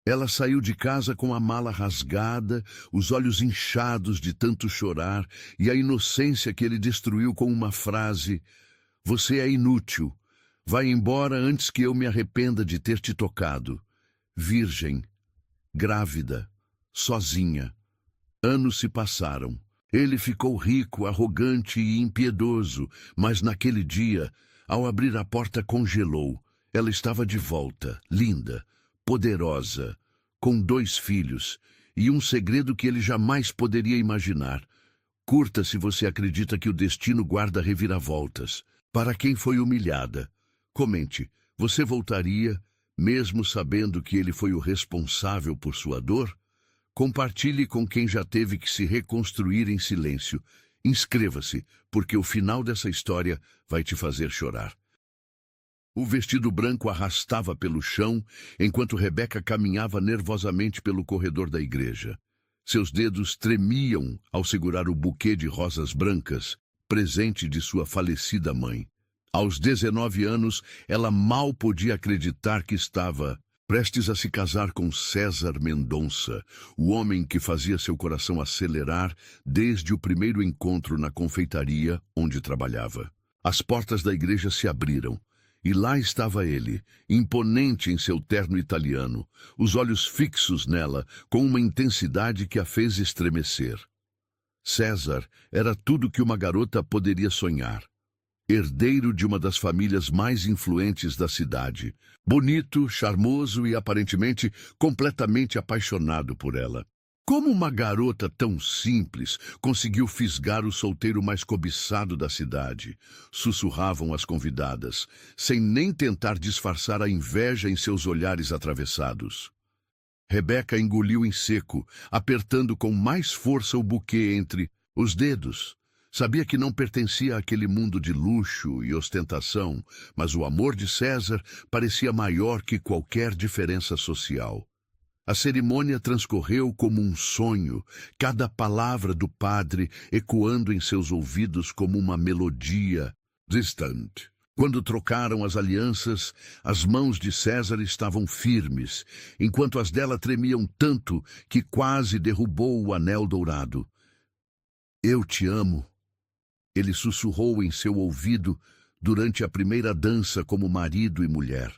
Ela saiu de casa com a mala rasgada, os olhos inchados de tanto chorar e a inocência que ele destruiu com uma frase: "Você é inútil. Vai embora antes que eu me arrependa de ter te tocado." Virgem, grávida, sozinha. Anos se passaram. Ele ficou rico, arrogante e impiedoso, mas naquele dia, ao abrir a porta, congelou. Ela estava de volta, linda, poderosa, com 2 filhos e um segredo que ele jamais poderia imaginar. Curta se você acredita que o destino guarda reviravoltas. Para quem foi humilhada, comente, você voltaria, mesmo sabendo que ele foi o responsável por sua dor? Compartilhe com quem já teve que se reconstruir em silêncio. Inscreva-se, porque o final dessa história vai te fazer chorar. O vestido branco arrastava pelo chão, enquanto Rebeca caminhava nervosamente pelo corredor da igreja. Seus dedos tremiam ao segurar o buquê de rosas brancas, presente de sua falecida mãe. Aos 19 anos, ela mal podia acreditar que estava prestes a se casar com César Mendonça, o homem que fazia seu coração acelerar desde o primeiro encontro na confeitaria onde trabalhava. As portas da igreja se abriram, e lá estava ele, imponente em seu terno italiano, os olhos fixos nela, com uma intensidade que a fez estremecer. César era tudo que uma garota poderia sonhar. Herdeiro de uma das famílias mais influentes da cidade, bonito, charmoso e aparentemente completamente apaixonado por ela. Como uma garota tão simples conseguiu fisgar o solteiro mais cobiçado da cidade? Sussurravam as convidadas, sem nem tentar disfarçar a inveja em seus olhares atravessados. Rebeca engoliu em seco, apertando com mais força o buquê entre os dedos. Sabia que não pertencia àquele mundo de luxo e ostentação, mas o amor de César parecia maior que qualquer diferença social. A cerimônia transcorreu como um sonho, cada palavra do padre ecoando em seus ouvidos como uma melodia distante. Quando trocaram as alianças, as mãos de César estavam firmes, enquanto as dela tremiam tanto que quase derrubou o anel dourado. "Eu te amo", ele sussurrou em seu ouvido durante a primeira dança como marido e mulher.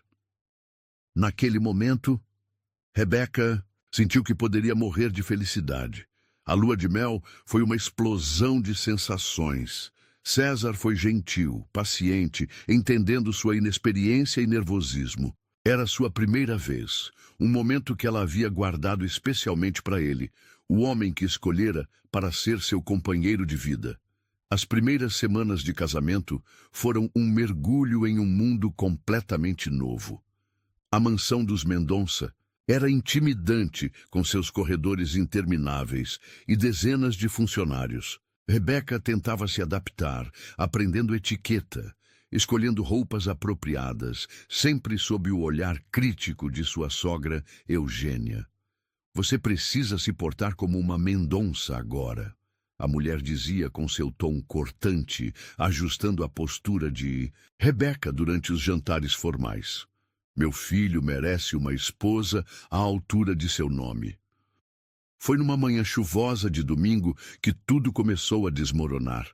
Naquele momento, Rebeca sentiu que poderia morrer de felicidade. A lua de mel foi uma explosão de sensações. César foi gentil, paciente, entendendo sua inexperiência e nervosismo. Era sua primeira vez, um momento que ela havia guardado especialmente para ele, o homem que escolhera para ser seu companheiro de vida. As primeiras semanas de casamento foram um mergulho em um mundo completamente novo. A mansão dos Mendonça era intimidante, com seus corredores intermináveis e dezenas de funcionários. Rebeca tentava se adaptar, aprendendo etiqueta, escolhendo roupas apropriadas, sempre sob o olhar crítico de sua sogra, Eugênia. "Você precisa se portar como uma Mendonça agora", a mulher dizia com seu tom cortante, ajustando a postura de Rebeca durante os jantares formais. "Meu filho merece uma esposa à altura de seu nome." Foi numa manhã chuvosa de domingo que tudo começou a desmoronar.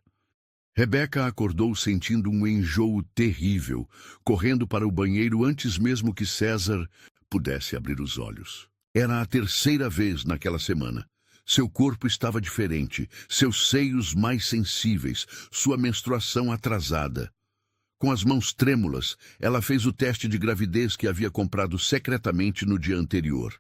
Rebeca acordou sentindo um enjoo terrível, correndo para o banheiro antes mesmo que César pudesse abrir os olhos. Era a terceira vez naquela semana. Seu corpo estava diferente, seus seios mais sensíveis, sua menstruação atrasada. Com as mãos trêmulas, ela fez o teste de gravidez que havia comprado secretamente no dia anterior.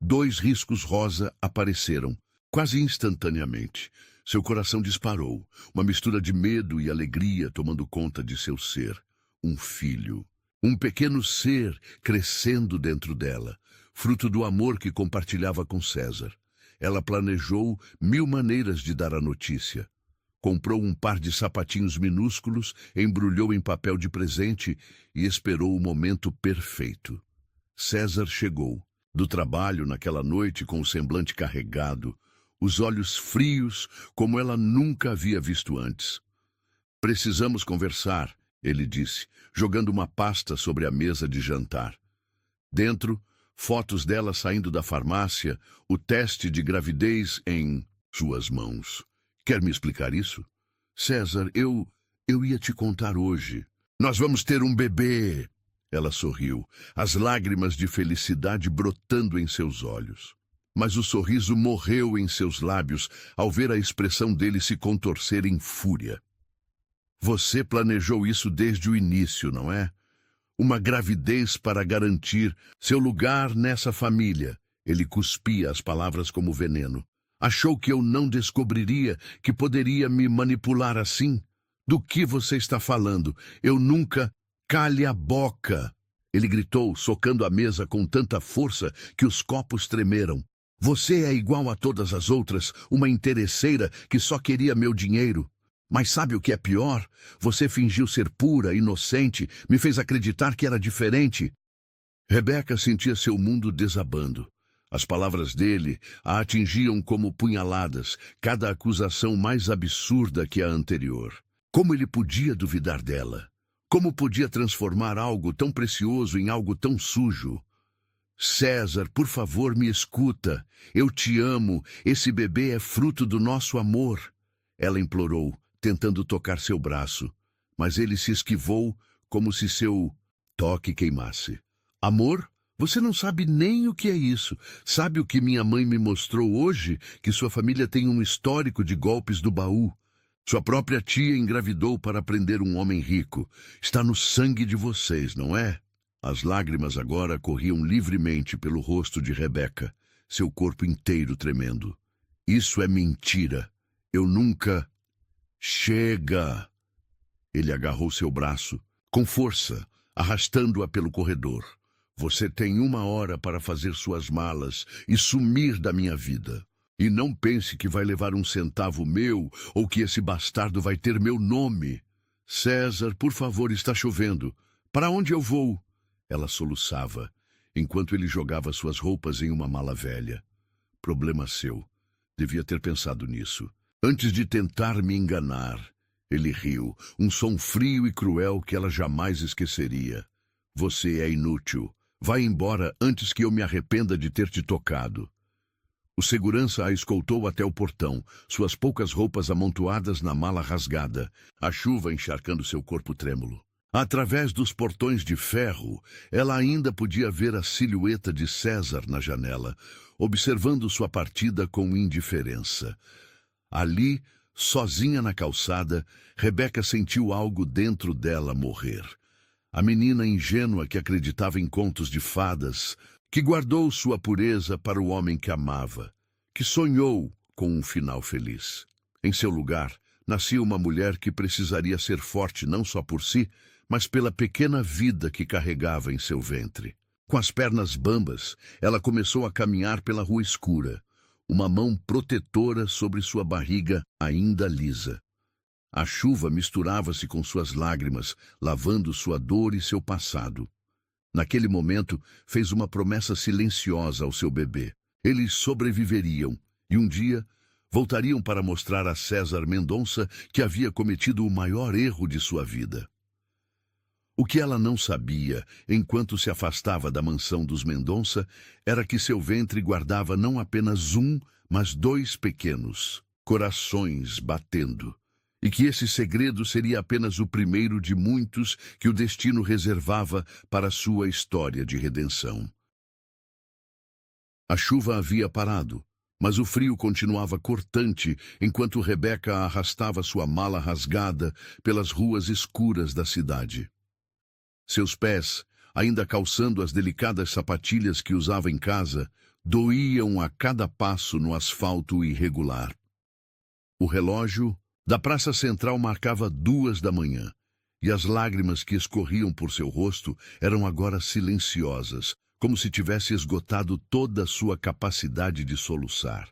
2 riscos rosa apareceram, quase instantaneamente. Seu coração disparou, uma mistura de medo e alegria tomando conta de seu ser. Um filho. Um pequeno ser crescendo dentro dela, fruto do amor que compartilhava com César. Ela planejou 1000 maneiras de dar a notícia. Comprou um par de sapatinhos minúsculos, embrulhou em papel de presente e esperou o momento perfeito. César chegou, do trabalho naquela noite com o semblante carregado, os olhos frios como ela nunca havia visto antes. "Precisamos conversar", ele disse, jogando uma pasta sobre a mesa de jantar. Dentro, fotos dela saindo da farmácia, o teste de gravidez em suas mãos. Quer me explicar isso? César, eu ia te contar hoje. Nós vamos ter um bebê. Ela sorriu, as lágrimas de felicidade brotando em seus olhos. Mas o sorriso morreu em seus lábios ao ver a expressão dele se contorcer em fúria. Você planejou isso desde o início, não é? Uma gravidez para garantir seu lugar nessa família. Ele cuspia as palavras como veneno. Achou que eu não descobriria que poderia me manipular assim? Do que você está falando? Eu nunca... Cale a boca! Ele gritou, socando a mesa com tanta força que os copos tremeram. Você é igual a todas as outras, uma interesseira que só queria meu dinheiro. Mas sabe o que é pior? Você fingiu ser pura, inocente, me fez acreditar que era diferente. Rebeca sentia seu mundo desabando. As palavras dele a atingiam como punhaladas, cada acusação mais absurda que a anterior. Como ele podia duvidar dela? Como podia transformar algo tão precioso em algo tão sujo? César, por favor, me escuta. Eu te amo. Esse bebê é fruto do nosso amor. Ela implorou, tentando tocar seu braço. Mas ele se esquivou como se seu toque queimasse. Amor? Você não sabe nem o que é isso. Sabe o que minha mãe me mostrou hoje? Que sua família tem um histórico de golpes do baú. Sua própria tia engravidou para prender um homem rico. Está no sangue de vocês, não é? As lágrimas agora corriam livremente pelo rosto de Rebeca, seu corpo inteiro tremendo. Isso é mentira. Eu nunca... Chega! Ele agarrou seu braço, com força, arrastando-a pelo corredor. Você tem 1 hora para fazer suas malas e sumir da minha vida. E não pense que vai levar 1 centavo meu ou que esse bastardo vai ter meu nome. César, por favor, está chovendo. Para onde eu vou? Ela soluçava, enquanto ele jogava suas roupas em uma mala velha. Problema seu. Devia ter pensado nisso. Antes de tentar me enganar. Ele riu, um som frio e cruel que ela jamais esqueceria. Você é inútil. Vai embora antes que eu me arrependa de ter te tocado. O segurança a escoltou até o portão, suas poucas roupas amontoadas na mala rasgada, a chuva encharcando seu corpo trêmulo. Através dos portões de ferro, ela ainda podia ver a silhueta de César na janela, observando sua partida com indiferença. Ali, sozinha na calçada, Rebeca sentiu algo dentro dela morrer. A menina ingênua que acreditava em contos de fadas, que guardou sua pureza para o homem que amava, que sonhou com um final feliz. Em seu lugar, nascia uma mulher que precisaria ser forte não só por si, mas pela pequena vida que carregava em seu ventre. Com as pernas bambas, ela começou a caminhar pela rua escura, uma mão protetora sobre sua barriga ainda lisa. A chuva misturava-se com suas lágrimas, lavando sua dor e seu passado. Naquele momento, fez uma promessa silenciosa ao seu bebê. Eles sobreviveriam, e um dia voltariam para mostrar a César Mendonça que havia cometido o maior erro de sua vida. O que ela não sabia, enquanto se afastava da mansão dos Mendonça, era que seu ventre guardava não apenas mas 2 pequenos corações batendo, e que esse segredo seria apenas o primeiro de muitos que o destino reservava para sua história de redenção. A chuva havia parado, mas o frio continuava cortante enquanto Rebeca arrastava sua mala rasgada pelas ruas escuras da cidade. Seus pés, ainda calçando as delicadas sapatilhas que usava em casa, doíam a cada passo no asfalto irregular. O relógio da praça central marcava 2 da manhã, e as lágrimas que escorriam por seu rosto eram agora silenciosas, como se tivesse esgotado toda a sua capacidade de soluçar.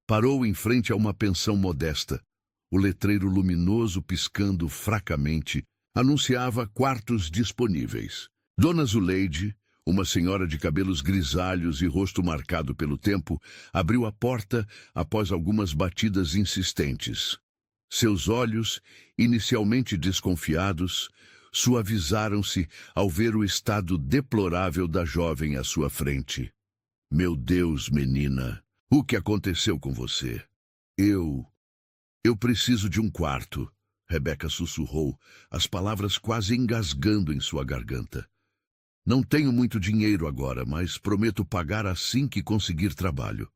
Parou em frente a uma pensão modesta. O letreiro luminoso piscando fracamente anunciava quartos disponíveis. Dona Zuleide, uma senhora de cabelos grisalhos e rosto marcado pelo tempo, abriu a porta após algumas batidas insistentes. Seus olhos, inicialmente desconfiados, suavizaram-se ao ver o estado deplorável da jovem à sua frente. Meu Deus, menina, o que aconteceu com você? Eu preciso de um quarto, Rebeca sussurrou, as palavras quase engasgando em sua garganta. Não tenho muito dinheiro agora, mas prometo pagar assim que conseguir trabalho.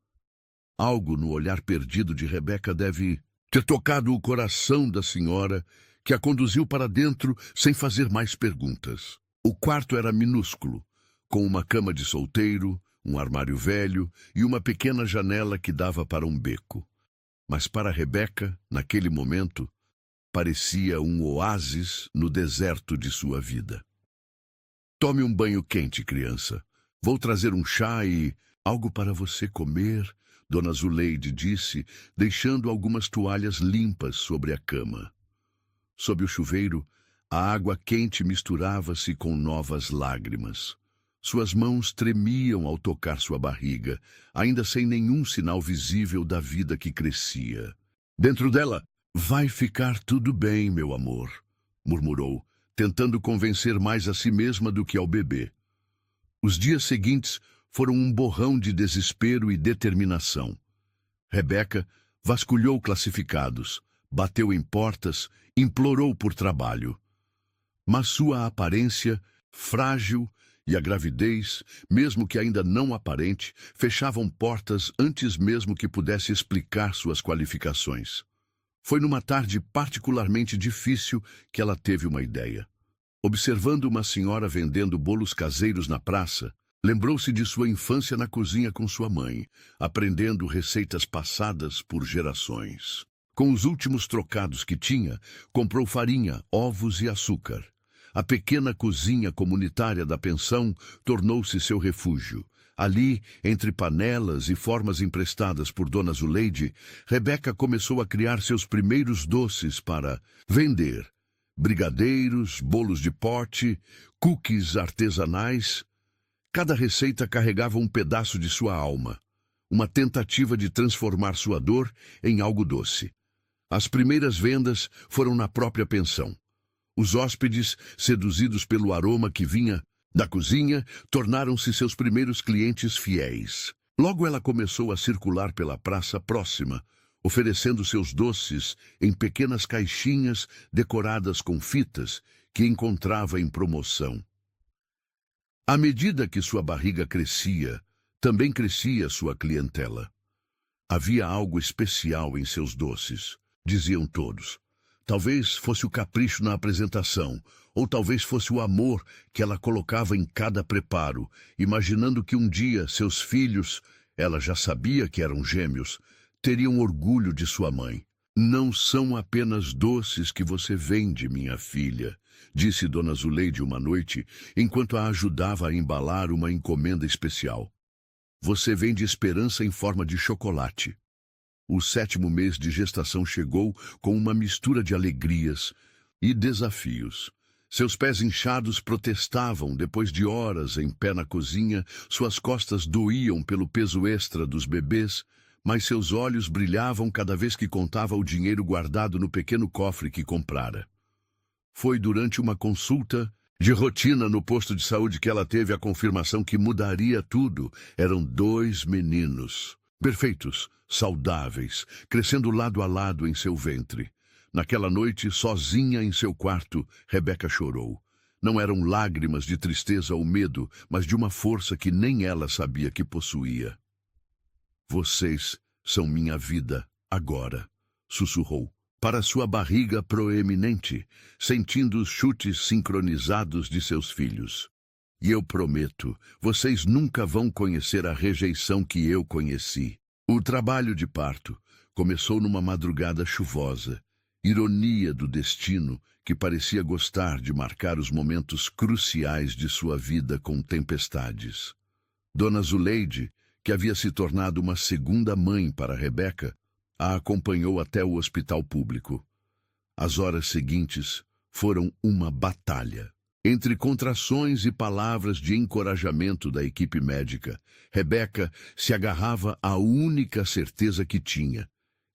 Algo no olhar perdido de Rebeca deve ter tocado o coração da senhora, que a conduziu para dentro sem fazer mais perguntas. O quarto era minúsculo, com uma cama de solteiro, um armário velho e uma pequena janela que dava para um beco. Mas para Rebeca, naquele momento, parecia um oásis no deserto de sua vida. Tome um banho quente, criança. Vou trazer um chá e algo para você comer, Dona Zuleide disse, deixando algumas toalhas limpas sobre a cama. Sob o chuveiro, a água quente misturava-se com novas lágrimas. Suas mãos tremiam ao tocar sua barriga, ainda sem nenhum sinal visível da vida que crescia. Dentro dela, vai ficar tudo bem, meu amor, murmurou, tentando convencer mais a si mesma do que ao bebê. Os dias seguintes foram um borrão de desespero e determinação. Rebeca vasculhou classificados, bateu em portas, implorou por trabalho. Mas sua aparência, frágil, e a gravidez, mesmo que ainda não aparente, fechavam portas antes mesmo que pudesse explicar suas qualificações. Foi numa tarde particularmente difícil que ela teve uma ideia. Observando uma senhora vendendo bolos caseiros na praça, lembrou-se de sua infância na cozinha com sua mãe, aprendendo receitas passadas por gerações. Com os últimos trocados que tinha, comprou farinha, ovos e açúcar. A pequena cozinha comunitária da pensão tornou-se seu refúgio. Ali, entre panelas e formas emprestadas por Dona Zuleide, Rebeca começou a criar seus primeiros doces para vender. Brigadeiros, bolos de pote, cookies artesanais. Cada receita carregava um pedaço de sua alma, uma tentativa de transformar sua dor em algo doce. As primeiras vendas foram na própria pensão. Os hóspedes, seduzidos pelo aroma que vinha da cozinha, tornaram-se seus primeiros clientes fiéis. Logo ela começou a circular pela praça próxima, oferecendo seus doces em pequenas caixinhas decoradas com fitas que encontrava em promoção. À medida que sua barriga crescia, também crescia sua clientela. Havia algo especial em seus doces, diziam todos. Talvez fosse o capricho na apresentação, ou talvez fosse o amor que ela colocava em cada preparo, imaginando que um dia seus filhos, ela já sabia que eram gêmeos, teriam orgulho de sua mãe. Não são apenas doces que você vende, minha filha, disse Dona Zuleide uma noite, enquanto a ajudava a embalar uma encomenda especial. Você vende esperança em forma de chocolate. O 7º mês de gestação chegou com uma mistura de alegrias e desafios. Seus pés inchados protestavam depois de horas em pé na cozinha, suas costas doíam pelo peso extra dos bebês, mas seus olhos brilhavam cada vez que contava o dinheiro guardado no pequeno cofre que comprara. Foi durante uma consulta de rotina no posto de saúde que ela teve a confirmação que mudaria tudo. Eram 2 meninos, perfeitos, saudáveis, crescendo lado a lado em seu ventre. Naquela noite, sozinha em seu quarto, Rebeca chorou. Não eram lágrimas de tristeza ou medo, mas de uma força que nem ela sabia que possuía. Vocês são minha vida agora, sussurrou, para sua barriga proeminente, sentindo os chutes sincronizados de seus filhos. E eu prometo, vocês nunca vão conhecer a rejeição que eu conheci. O trabalho de parto começou numa madrugada chuvosa, ironia do destino que parecia gostar de marcar os momentos cruciais de sua vida com tempestades. Dona Zuleide, que havia se tornado uma segunda mãe para Rebeca, a acompanhou até o hospital público. As horas seguintes foram uma batalha. Entre contrações e palavras de encorajamento da equipe médica, Rebeca se agarrava à única certeza que tinha.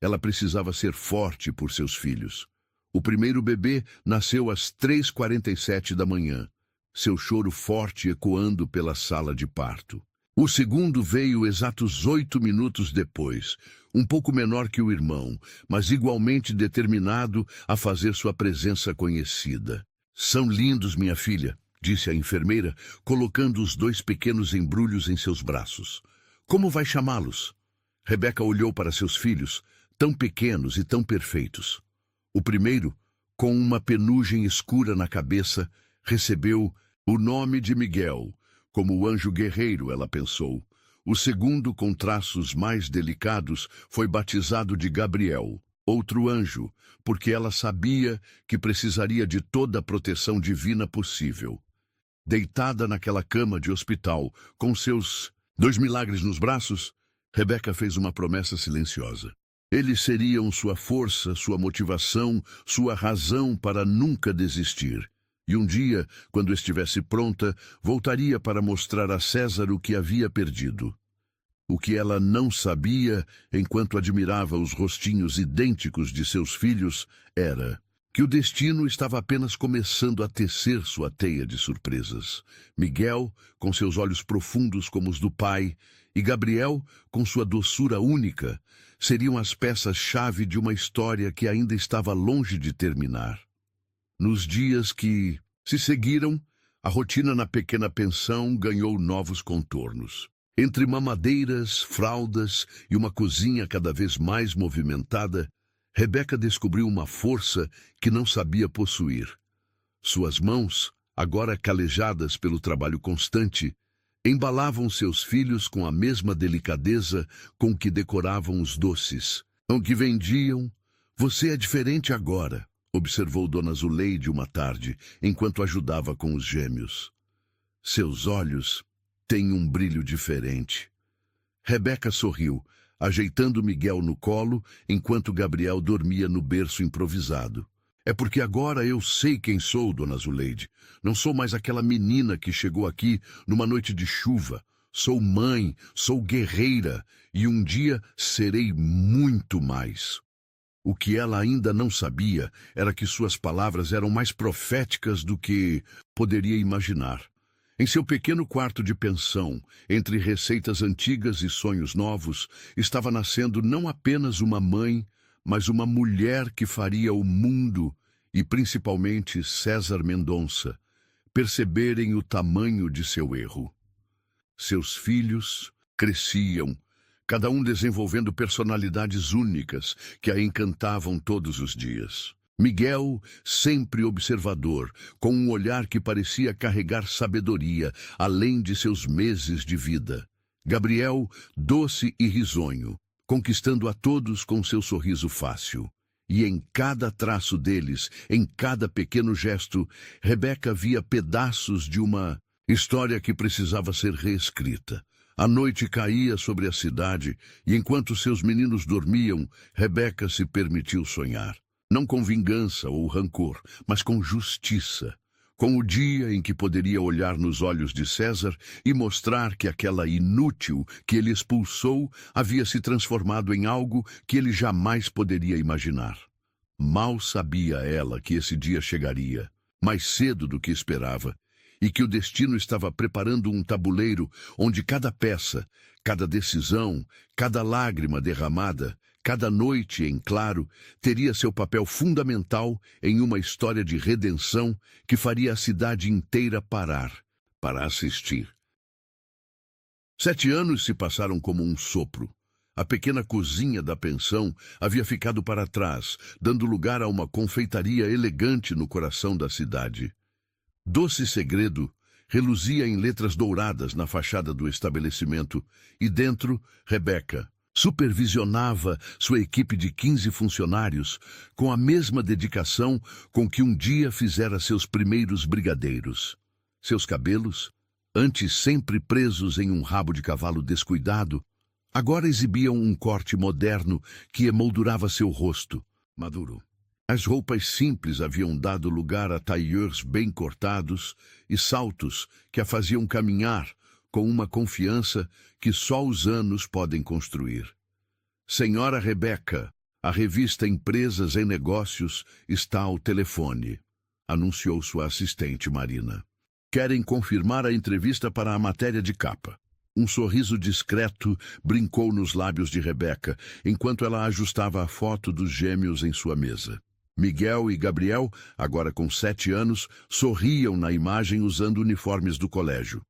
Ela precisava ser forte por seus filhos. O primeiro bebê nasceu às 3h47 da manhã, seu choro forte ecoando pela sala de parto. O segundo veio exatos 8 minutos depois, um pouco menor que o irmão, mas igualmente determinado a fazer sua presença conhecida. "São lindos, minha filha", disse a enfermeira, colocando os 2 pequenos embrulhos em seus braços. "Como vai chamá-los?" Rebeca olhou para seus filhos, tão pequenos e tão perfeitos. O primeiro, com uma penugem escura na cabeça, recebeu o nome de Miguel, como o anjo guerreiro, ela pensou. O segundo, com traços mais delicados, foi batizado de Gabriel, outro anjo, porque ela sabia que precisaria de toda a proteção divina possível. Deitada naquela cama de hospital, com seus 2 milagres nos braços, Rebeca fez uma promessa silenciosa. Eles seriam sua força, sua motivação, sua razão para nunca desistir. E um dia, quando estivesse pronta, voltaria para mostrar a César o que havia perdido. O que ela não sabia, enquanto admirava os rostinhos idênticos de seus filhos, era que o destino estava apenas começando a tecer sua teia de surpresas. Miguel, com seus olhos profundos como os do pai, e Gabriel, com sua doçura única, seriam as peças-chave de uma história que ainda estava longe de terminar. Nos dias que se seguiram, a rotina na pequena pensão ganhou novos contornos. Entre mamadeiras, fraldas e uma cozinha cada vez mais movimentada, Rebeca descobriu uma força que não sabia possuir. Suas mãos, agora calejadas pelo trabalho constante, embalavam seus filhos com a mesma delicadeza com que decoravam os doces. "Com que vendiam, você é diferente agora", observou Dona Zuleide uma tarde, enquanto ajudava com os gêmeos. "Seus olhos têm um brilho diferente." Rebeca sorriu, ajeitando Miguel no colo, enquanto Gabriel dormia no berço improvisado. "É porque agora eu sei quem sou, Dona Zuleide. Não sou mais aquela menina que chegou aqui numa noite de chuva. Sou mãe, sou guerreira, e um dia serei muito mais." O que ela ainda não sabia era que suas palavras eram mais proféticas do que poderia imaginar. Em seu pequeno quarto de pensão, entre receitas antigas e sonhos novos, estava nascendo não apenas uma mãe, mas uma mulher que faria o mundo, e principalmente César Mendonça, perceberem o tamanho de seu erro. Seus filhos cresciam, cada um desenvolvendo personalidades únicas que a encantavam todos os dias. Miguel, sempre observador, com um olhar que parecia carregar sabedoria, além de seus meses de vida. Gabriel, doce e risonho, conquistando a todos com seu sorriso fácil. E em cada traço deles, em cada pequeno gesto, Rebeca via pedaços de uma história que precisava ser reescrita. A noite caía sobre a cidade, e enquanto seus meninos dormiam, Rebeca se permitiu sonhar. Não com vingança ou rancor, mas com justiça. Com o dia em que poderia olhar nos olhos de César e mostrar que aquela inútil que ele expulsou havia se transformado em algo que ele jamais poderia imaginar. Mal sabia ela que esse dia chegaria, mais cedo do que esperava, e que o destino estava preparando um tabuleiro onde cada peça, cada decisão, cada lágrima derramada, cada noite em claro, teria seu papel fundamental em uma história de redenção que faria a cidade inteira parar para assistir. 7 anos se passaram como um sopro. A pequena cozinha da pensão havia ficado para trás, dando lugar a uma confeitaria elegante no coração da cidade. Doce Segredo reluzia em letras douradas na fachada do estabelecimento, e dentro, Rebeca supervisionava sua equipe de 15 funcionários com a mesma dedicação com que um dia fizera seus primeiros brigadeiros. Seus cabelos, antes sempre presos em um rabo de cavalo descuidado, agora exibiam um corte moderno que emoldurava seu rosto maduro. As roupas simples haviam dado lugar a tailleurs bem cortados e saltos que a faziam caminhar com uma confiança que só os anos podem construir. "Senhora Rebeca", A revista Empresas em Negócios está ao telefone, anunciou sua assistente Marina. Querem confirmar a entrevista para a matéria de capa. Um sorriso discreto brincou nos lábios de Rebeca, enquanto ela ajustava a foto dos gêmeos em sua mesa. Miguel e Gabriel, agora com 7 anos, sorriam na imagem usando uniformes do colégio.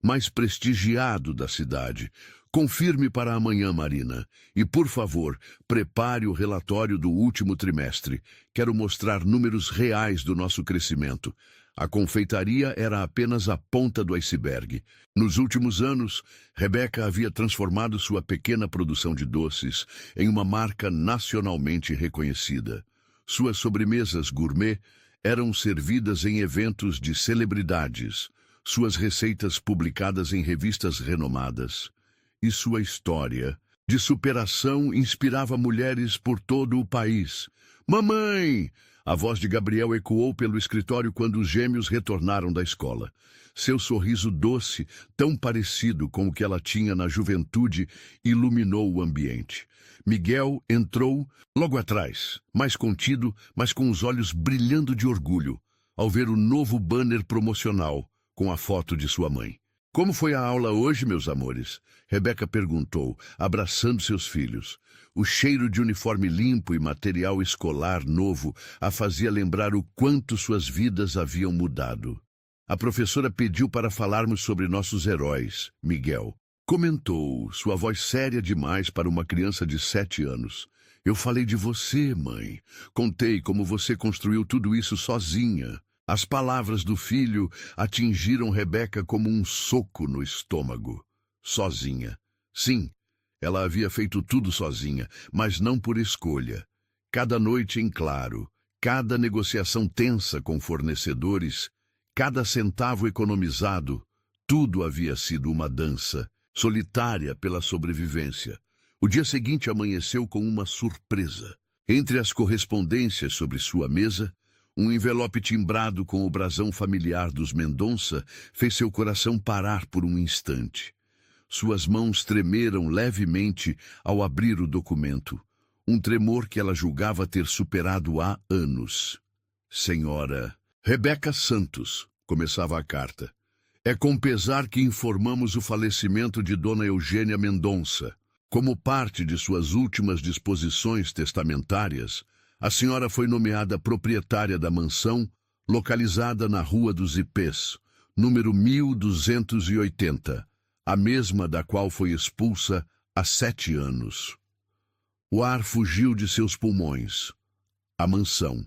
Mais prestigiado da cidade. Confirme para amanhã, Marina. E, por favor, prepare o relatório do último trimestre. Quero mostrar números reais do nosso crescimento. A confeitaria era apenas a ponta do iceberg. Nos últimos anos, Rebeca havia transformado sua pequena produção de doces em uma marca nacionalmente reconhecida. Suas sobremesas gourmet eram servidas em eventos de celebridades, suas receitas publicadas em revistas renomadas. E sua história de superação inspirava mulheres por todo o país. Mamãe! A voz de Gabriel ecoou pelo escritório quando os gêmeos retornaram da escola. Seu sorriso doce, tão parecido com o que ela tinha na juventude, iluminou o ambiente. Miguel entrou logo atrás, mais contido, mas com os olhos brilhando de orgulho, ao ver o novo banner promocional com a foto de sua mãe. Como foi a aula hoje, meus amores? Rebeca perguntou, abraçando seus filhos. O cheiro de uniforme limpo e material escolar novo a fazia lembrar o quanto suas vidas haviam mudado. A professora pediu para falarmos sobre nossos heróis, Miguel. Comentou, sua voz séria demais para uma criança de 7 anos. Eu falei de você, mãe. Contei como você construiu tudo isso sozinha. As palavras do filho atingiram Rebeca como um soco no estômago. Sozinha. Sim, ela havia feito tudo sozinha, mas não por escolha. Cada noite em claro, cada negociação tensa com fornecedores, cada centavo economizado, tudo havia sido uma dança, solitária pela sobrevivência. O dia seguinte amanheceu com uma surpresa. Entre as correspondências sobre sua mesa, um envelope timbrado com o brasão familiar dos Mendonça fez seu coração parar por um instante. Suas mãos tremeram levemente ao abrir o documento, um tremor que ela julgava ter superado há anos. Senhora Rebeca Santos, começava a carta. É com pesar que informamos o falecimento de Dona Eugênia Mendonça. Como parte de suas últimas disposições testamentárias, a senhora foi nomeada proprietária da mansão, localizada na Rua dos Ipês, número 1280, a mesma da qual foi expulsa há 7 anos. O ar fugiu de seus pulmões. A mansão.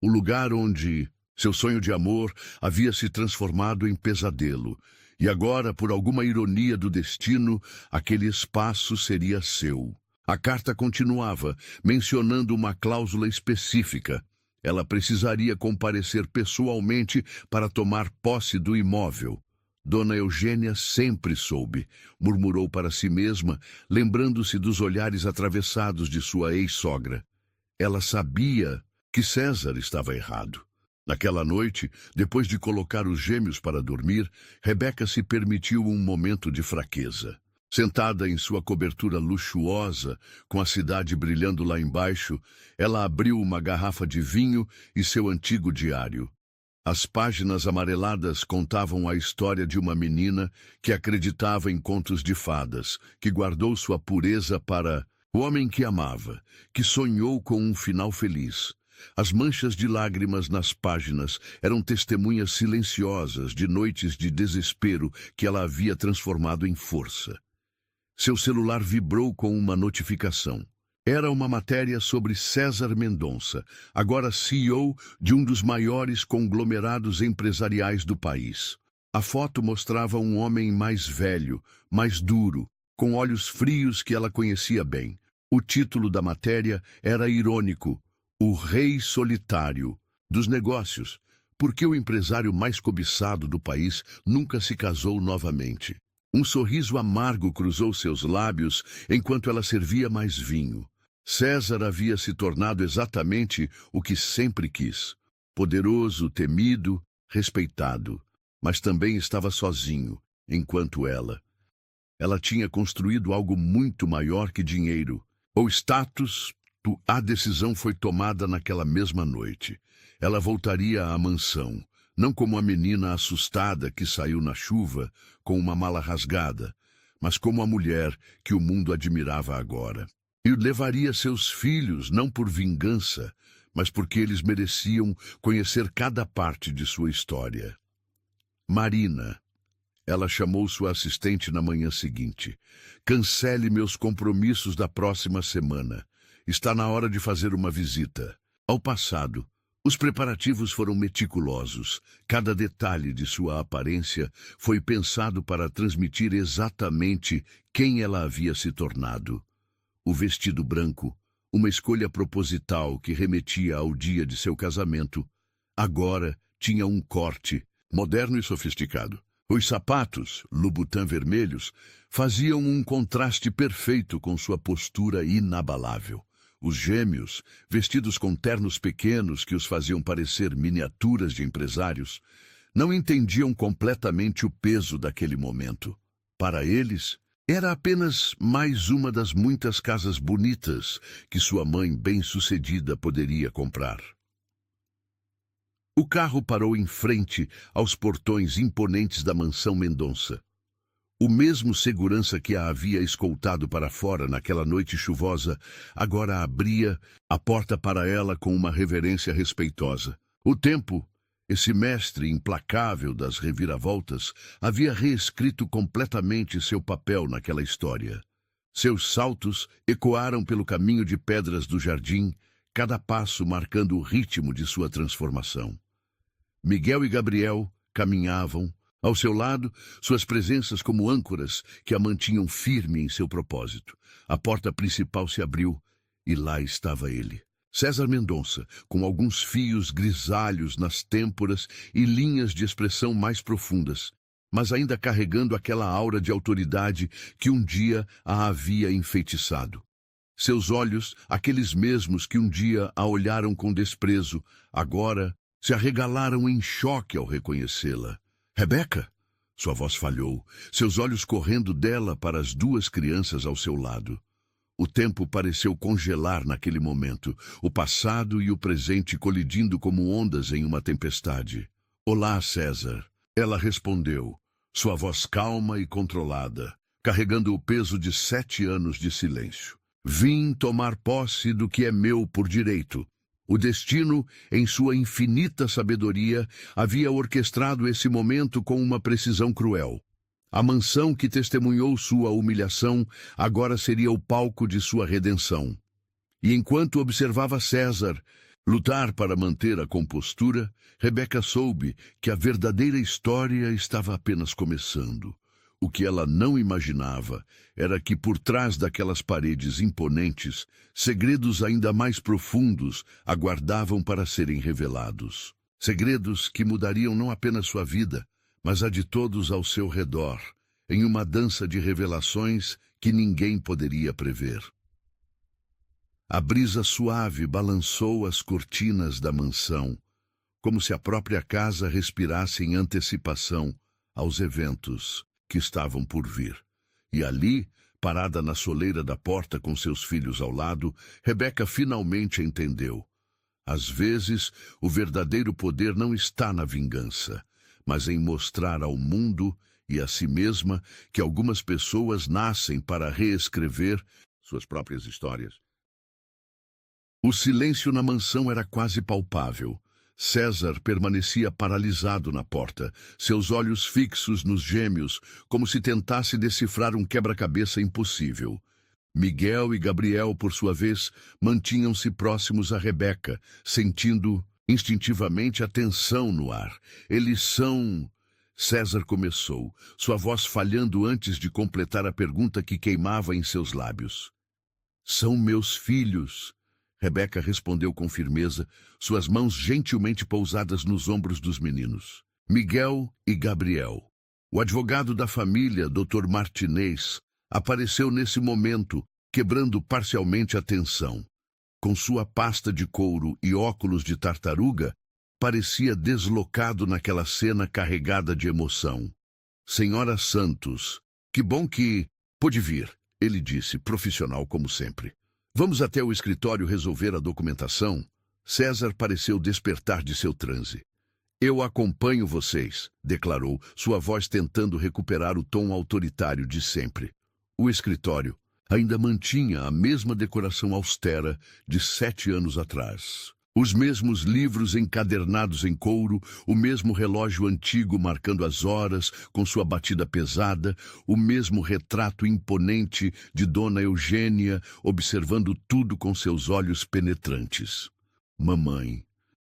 O lugar onde seu sonho de amor havia se transformado em pesadelo, e agora, por alguma ironia do destino, aquele espaço seria seu. A carta continuava, mencionando uma cláusula específica. Ela precisaria comparecer pessoalmente para tomar posse do imóvel. Dona Eugênia sempre soube, murmurou para si mesma, lembrando-se dos olhares atravessados de sua ex-sogra. Ela sabia que César estava errado. Naquela noite, depois de colocar os gêmeos para dormir, Rebeca se permitiu um momento de fraqueza. Sentada em sua cobertura luxuosa, com a cidade brilhando lá embaixo, ela abriu uma garrafa de vinho e seu antigo diário. As páginas amareladas contavam a história de uma menina que acreditava em contos de fadas, que guardou sua pureza para o homem que amava, que sonhou com um final feliz. As manchas de lágrimas nas páginas eram testemunhas silenciosas de noites de desespero que ela havia transformado em força. Seu celular vibrou com uma notificação. Era uma matéria sobre César Mendonça, agora CEO de um dos maiores conglomerados empresariais do país. A foto mostrava um homem mais velho, mais duro, com olhos frios que ela conhecia bem. O título da matéria era irônico: O Rei Solitário dos Negócios, porque o empresário mais cobiçado do país nunca se casou novamente. Um sorriso amargo cruzou seus lábios enquanto ela servia mais vinho. César havia se tornado exatamente o que sempre quis: poderoso, temido, respeitado, mas também estava sozinho, enquanto ela tinha construído algo muito maior que dinheiro, ou status, A decisão foi tomada naquela mesma noite. Ela voltaria à mansão, não como a menina assustada que saiu na chuva com uma mala rasgada, mas como a mulher que o mundo admirava agora. E levaria seus filhos não por vingança, mas porque eles mereciam conhecer cada parte de sua história. Marina. Ela chamou sua assistente na manhã seguinte. Cancele meus compromissos da próxima semana. Está na hora de fazer uma visita. Ao passado, os preparativos foram meticulosos. Cada detalhe de sua aparência foi pensado para transmitir exatamente quem ela havia se tornado. O vestido branco, uma escolha proposital que remetia ao dia de seu casamento, agora tinha um corte moderno e sofisticado. Os sapatos, Louboutin vermelhos, faziam um contraste perfeito com sua postura inabalável. Os gêmeos, vestidos com ternos pequenos que os faziam parecer miniaturas de empresários, não entendiam completamente o peso daquele momento. Para eles, era apenas mais uma das muitas casas bonitas que sua mãe bem-sucedida poderia comprar. O carro parou em frente aos portões imponentes da mansão Mendonça. O mesmo segurança que a havia escoltado para fora naquela noite chuvosa, agora abria a porta para ela com uma reverência respeitosa. O tempo, esse mestre implacável das reviravoltas, havia reescrito completamente seu papel naquela história. Seus saltos ecoaram pelo caminho de pedras do jardim, cada passo marcando o ritmo de sua transformação. Miguel e Gabriel caminhavam, ao seu lado, suas presenças como âncoras que a mantinham firme em seu propósito. A porta principal se abriu e lá estava ele. César Mendonça, com alguns fios grisalhos nas têmporas e linhas de expressão mais profundas, mas ainda carregando aquela aura de autoridade que um dia a havia enfeitiçado. Seus olhos, aqueles mesmos que um dia a olharam com desprezo, agora se arregalaram em choque ao reconhecê-la. Rebeca? Sua voz falhou, seus olhos correndo dela para as duas crianças ao seu lado. O tempo pareceu congelar naquele momento, o passado e o presente colidindo como ondas em uma tempestade. Olá, César. Ela respondeu, sua voz calma e controlada, carregando o peso de 7 anos de silêncio. Vim tomar posse do que é meu por direito. O destino, em sua infinita sabedoria, havia orquestrado esse momento com uma precisão cruel. A mansão que testemunhou sua humilhação agora seria o palco de sua redenção. E enquanto observava César lutar para manter a compostura, Rebeca soube que a verdadeira história estava apenas começando. O que ela não imaginava era que por trás daquelas paredes imponentes, segredos ainda mais profundos aguardavam para serem revelados. Segredos que mudariam não apenas sua vida, mas a de todos ao seu redor, em uma dança de revelações que ninguém poderia prever. A brisa suave balançou as cortinas da mansão, como se a própria casa respirasse em antecipação aos eventos que estavam por vir. E ali, parada na soleira da porta com seus filhos ao lado, Rebeca finalmente entendeu. Às vezes, o verdadeiro poder não está na vingança, mas em mostrar ao mundo e a si mesma que algumas pessoas nascem para reescrever suas próprias histórias. O silêncio na mansão era quase palpável. César permanecia paralisado na porta, seus olhos fixos nos gêmeos, como se tentasse decifrar um quebra-cabeça impossível. Miguel e Gabriel, por sua vez, mantinham-se próximos a Rebeca, sentindo instintivamente a tensão no ar. Eles são... César começou, sua voz falhando antes de completar a pergunta que queimava em seus lábios. São meus filhos. Rebeca respondeu com firmeza, suas mãos gentilmente pousadas nos ombros dos meninos. Miguel e Gabriel. O advogado da família, Dr. Martinez, apareceu nesse momento, quebrando parcialmente a tensão. Com sua pasta de couro e óculos de tartaruga, parecia deslocado naquela cena carregada de emoção. Senhora Santos, que bom que pôde vir, ele disse, profissional como sempre. Vamos até o escritório resolver a documentação? César pareceu despertar de seu transe. Eu acompanho vocês, declarou, sua voz tentando recuperar o tom autoritário de sempre. O escritório ainda mantinha a mesma decoração austera de 7 anos atrás. Os mesmos livros encadernados em couro, o mesmo relógio antigo marcando as horas com sua batida pesada, o mesmo retrato imponente de Dona Eugênia observando tudo com seus olhos penetrantes. Mamãe.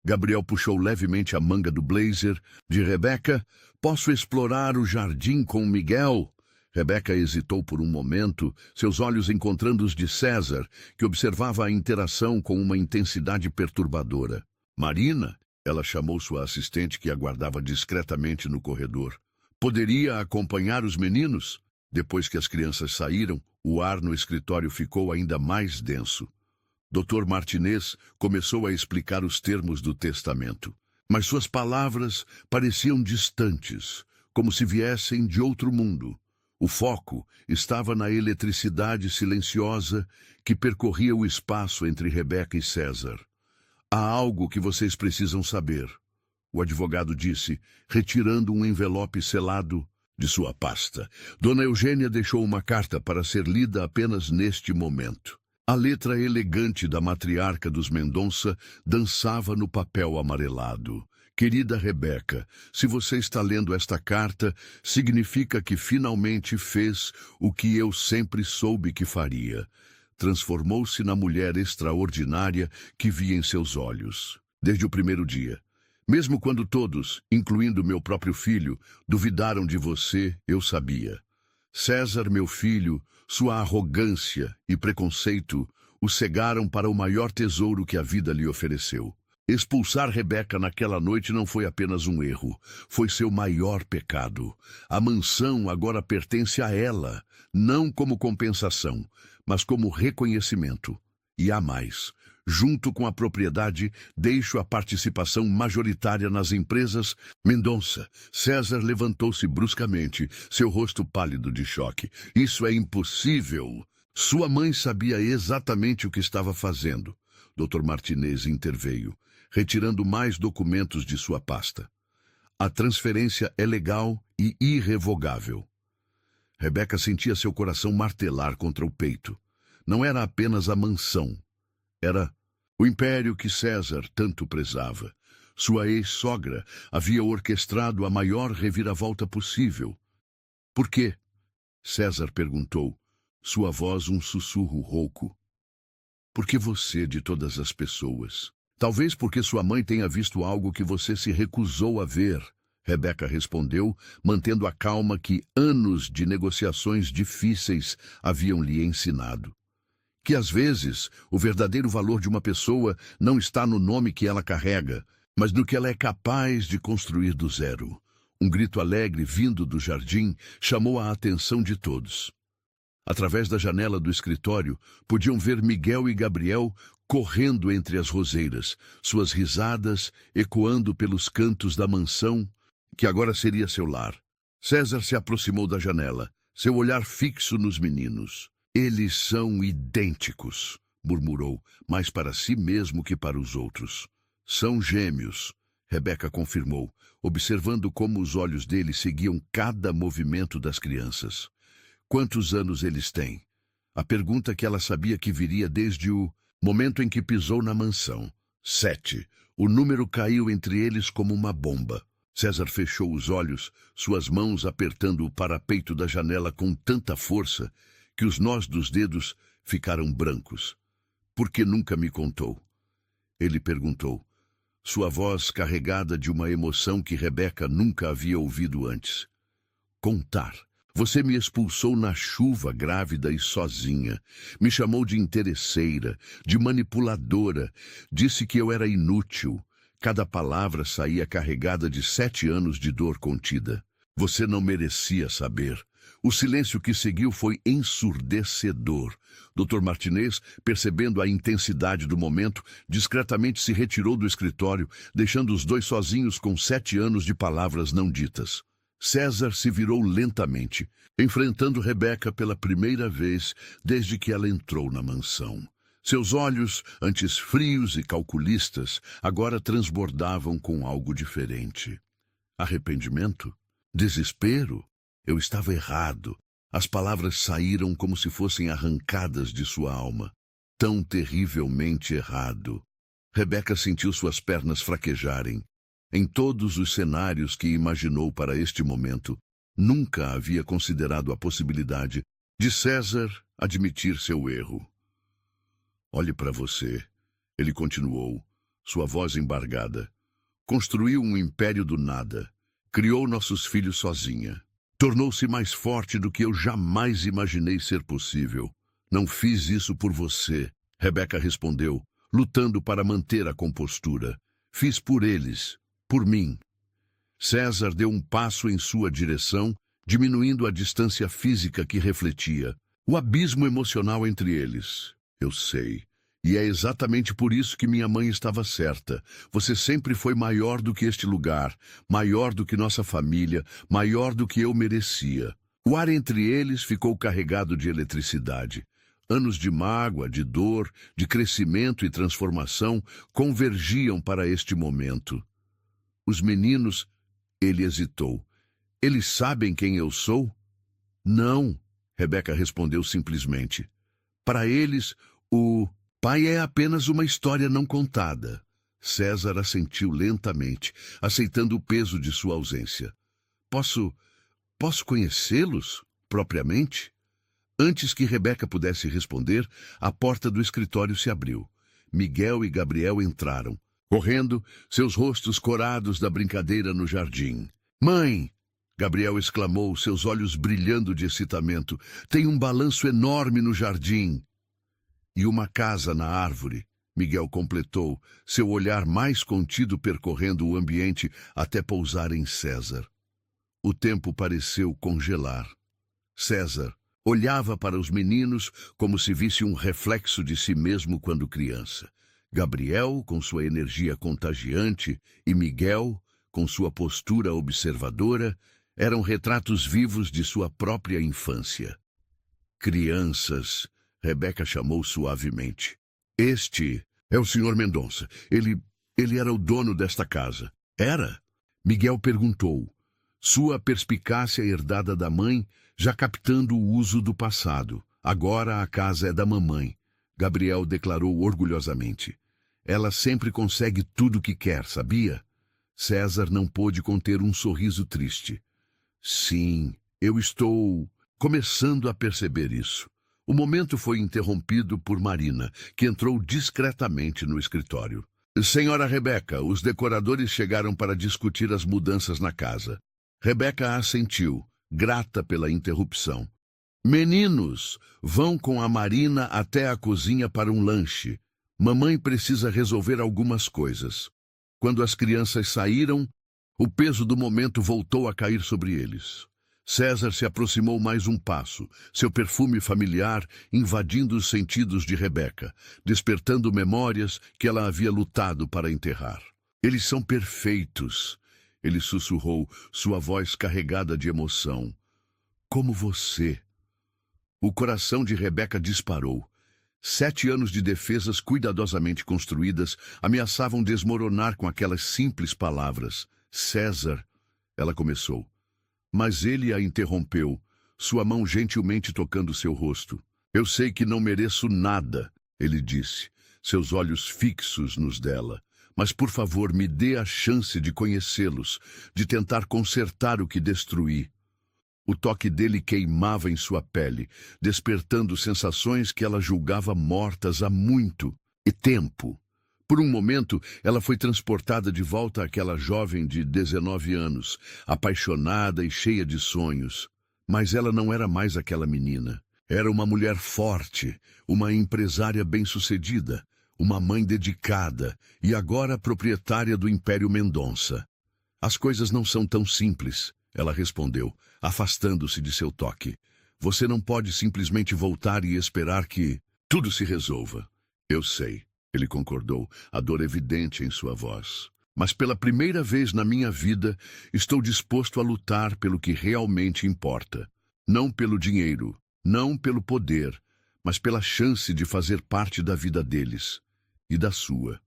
Gabriel puxou levemente a manga do blazer de Rebeca. Posso explorar o jardim com Miguel? Rebeca hesitou por um momento, seus olhos encontrando os de César, que observava a interação com uma intensidade perturbadora. Marina, ela chamou sua assistente que aguardava discretamente no corredor. Poderia acompanhar os meninos? Depois que as crianças saíram, o ar no escritório ficou ainda mais denso. Dr. Martinez começou a explicar os termos do testamento, mas suas palavras pareciam distantes, como se viessem de outro mundo. O foco estava na eletricidade silenciosa que percorria o espaço entre Rebeca e César. Há algo que vocês precisam saber, o advogado disse, retirando um envelope selado de sua pasta. Dona Eugênia deixou uma carta para ser lida apenas neste momento. A letra elegante da matriarca dos Mendonça dançava no papel amarelado. Querida Rebeca, se você está lendo esta carta, significa que finalmente fez o que eu sempre soube que faria. Transformou-se na mulher extraordinária que vi em seus olhos, desde o primeiro dia. Mesmo quando todos, incluindo meu próprio filho, duvidaram de você, eu sabia. César, meu filho, sua arrogância e preconceito o cegaram para o maior tesouro que a vida lhe ofereceu. Expulsar Rebeca naquela noite não foi apenas um erro, foi seu maior pecado. A mansão agora pertence a ela, não como compensação, mas como reconhecimento. E há mais. Junto com a propriedade, deixo a participação majoritária nas empresas Mendonça. César levantou-se bruscamente, seu rosto pálido de choque. Isso é impossível. Sua mãe sabia exatamente o que estava fazendo. Dr. Martinez interveio, retirando mais documentos de sua pasta. A transferência é legal e irrevogável. Rebeca sentia seu coração martelar contra o peito. Não era apenas a mansão. Era o império que César tanto prezava. Sua ex-sogra havia orquestrado a maior reviravolta possível. Por quê? César perguntou, sua voz um sussurro rouco. Porque você, de todas as pessoas. Talvez porque sua mãe tenha visto algo que você se recusou a ver, Rebeca respondeu, mantendo a calma que anos de negociações difíceis haviam lhe ensinado. Que às vezes o verdadeiro valor de uma pessoa não está no nome que ela carrega, mas no que ela é capaz de construir do zero. Um grito alegre vindo do jardim chamou a atenção de todos. Através da janela do escritório, podiam ver Miguel e Gabriel correndo entre as roseiras, suas risadas ecoando pelos cantos da mansão, que agora seria seu lar. César se aproximou da janela, seu olhar fixo nos meninos. Eles são idênticos, murmurou, mais para si mesmo que para os outros. São gêmeos, Rebeca confirmou, observando como os olhos dele seguiam cada movimento das crianças. Quantos anos eles têm? A pergunta que ela sabia que viria desde o momento em que pisou na mansão. 7. O número caiu entre eles como uma bomba. César fechou os olhos, suas mãos apertando o parapeito da janela com tanta força que os nós dos dedos ficaram brancos. Por que nunca me contou? Ele perguntou, sua voz carregada de uma emoção que Rebeca nunca havia ouvido antes. Contar. Você me expulsou na chuva, grávida e sozinha. Me chamou de interesseira, de manipuladora. Disse que eu era inútil. Cada palavra saía carregada de 7 anos de dor contida. Você não merecia saber. O silêncio que seguiu foi ensurdecedor. Dr. Martinez, percebendo a intensidade do momento, discretamente se retirou do escritório, deixando os dois sozinhos com 7 anos de palavras não ditas. César se virou lentamente, enfrentando Rebeca pela primeira vez desde que ela entrou na mansão. Seus olhos, antes frios e calculistas, agora transbordavam com algo diferente. Arrependimento? Desespero? Eu estava errado. As palavras saíram como se fossem arrancadas de sua alma. Tão terrivelmente errado. Rebeca sentiu suas pernas fraquejarem. Em todos os cenários que imaginou para este momento, nunca havia considerado a possibilidade de César admitir seu erro. Olhe para você, ele continuou, sua voz embargada. Construiu um império do nada. Criou nossos filhos sozinha. Tornou-se mais forte do que eu jamais imaginei ser possível. Não fiz isso por você, Rebeca respondeu, lutando para manter a compostura. Fiz por eles, por mim. César deu um passo em sua direção, diminuindo a distância física que refletia. O abismo emocional entre eles. Eu sei. E é exatamente por isso que minha mãe estava certa. Você sempre foi maior do que este lugar, maior do que nossa família, maior do que eu merecia. O ar entre eles ficou carregado de eletricidade. Anos de mágoa, de dor, de crescimento e transformação convergiam para este momento. Os meninos... Ele hesitou. Eles sabem quem eu sou? Não, Rebeca respondeu simplesmente. Para eles, o pai é apenas uma história não contada. César assentiu lentamente, aceitando o peso de sua ausência. Posso conhecê-los, propriamente? Antes que Rebeca pudesse responder, a porta do escritório se abriu. Miguel e Gabriel entraram, correndo, seus rostos corados da brincadeira no jardim. Mãe! Gabriel exclamou, seus olhos brilhando de excitamento. Tem um balanço enorme no jardim. E uma casa na árvore, Miguel completou, seu olhar mais contido percorrendo o ambiente até pousar em César. O tempo pareceu congelar. César olhava para os meninos como se visse um reflexo de si mesmo quando criança. Gabriel, com sua energia contagiante, e Miguel, com sua postura observadora, eram retratos vivos de sua própria infância. Crianças, Rebeca chamou suavemente. Este é o Sr. Mendonça. Ele era o dono desta casa. Era? Miguel perguntou, sua perspicácia herdada da mãe, já captando o uso do passado. Agora a casa é da mamãe, Gabriel declarou orgulhosamente. Ela sempre consegue tudo o que quer, sabia? César não pôde conter um sorriso triste. Sim, eu estou começando a perceber isso. O momento foi interrompido por Marina, que entrou discretamente no escritório. Senhora Rebeca, os decoradores chegaram para discutir as mudanças na casa. Rebeca assentiu, grata pela interrupção. Meninos, vão com a Marina até a cozinha para um lanche. Mamãe precisa resolver algumas coisas. Quando as crianças saíram, o peso do momento voltou a cair sobre eles. César se aproximou mais um passo, seu perfume familiar invadindo os sentidos de Rebeca, despertando memórias que ela havia lutado para enterrar. Eles são perfeitos, ele sussurrou, sua voz carregada de emoção. Como você. O coração de Rebeca disparou. 7 anos de defesas cuidadosamente construídas ameaçavam desmoronar com aquelas simples palavras. César, ela começou. Mas ele a interrompeu, sua mão gentilmente tocando seu rosto. Eu sei que não mereço nada, ele disse, seus olhos fixos nos dela. Mas, por favor, me dê a chance de conhecê-los, de tentar consertar o que destruí. O toque dele queimava em sua pele, despertando sensações que ela julgava mortas há muito tempo. Por um momento, ela foi transportada de volta àquela jovem de 19 anos, apaixonada e cheia de sonhos. Mas ela não era mais aquela menina. Era uma mulher forte, uma empresária bem-sucedida, uma mãe dedicada e agora proprietária do Império Mendonça. As coisas não são tão simples, ela respondeu, afastando-se de seu toque. Você não pode simplesmente voltar e esperar que tudo se resolva. Eu sei. Ele concordou, a dor evidente em sua voz. Mas pela primeira vez na minha vida, estou disposto a lutar pelo que realmente importa. Não pelo dinheiro, não pelo poder, mas pela chance de fazer parte da vida deles e da sua.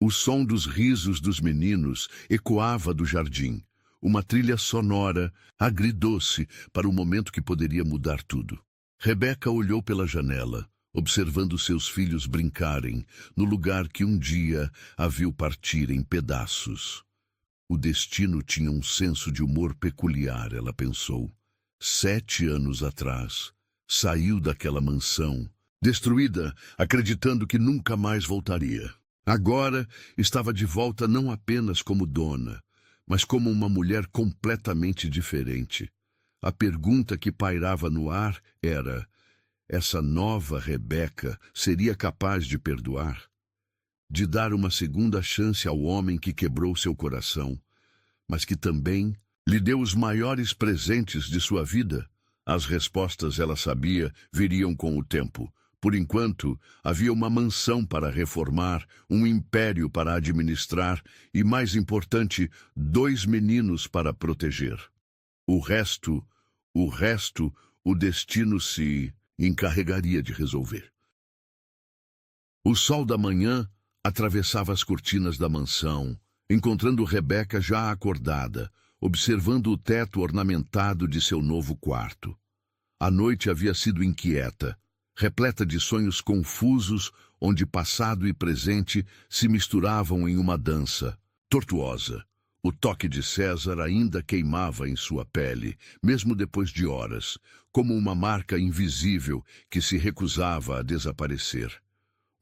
O som dos risos dos meninos ecoava do jardim, uma trilha sonora, agridoce, para o momento que poderia mudar tudo. Rebeca olhou pela janela, observando seus filhos brincarem no lugar que um dia a viu partir em pedaços. O destino tinha um senso de humor peculiar, ela pensou. 7 anos atrás, saiu daquela mansão, destruída, acreditando que nunca mais voltaria. Agora estava de volta não apenas como dona, mas como uma mulher completamente diferente. A pergunta que pairava no ar era: essa nova Rebeca seria capaz de perdoar? De dar uma segunda chance ao homem que quebrou seu coração, mas que também lhe deu os maiores presentes de sua vida? As respostas, ela sabia, viriam com o tempo. Por enquanto, havia uma mansão para reformar, um império para administrar e, mais importante, 2 meninos para proteger. O resto, o destino se encarregaria de resolver. O sol da manhã atravessava as cortinas da mansão, encontrando Rebeca já acordada, observando o teto ornamentado de seu novo quarto. A noite havia sido inquieta, repleta de sonhos confusos, onde passado e presente se misturavam em uma dança tortuosa. O toque de César ainda queimava em sua pele, mesmo depois de horas, como uma marca invisível que se recusava a desaparecer.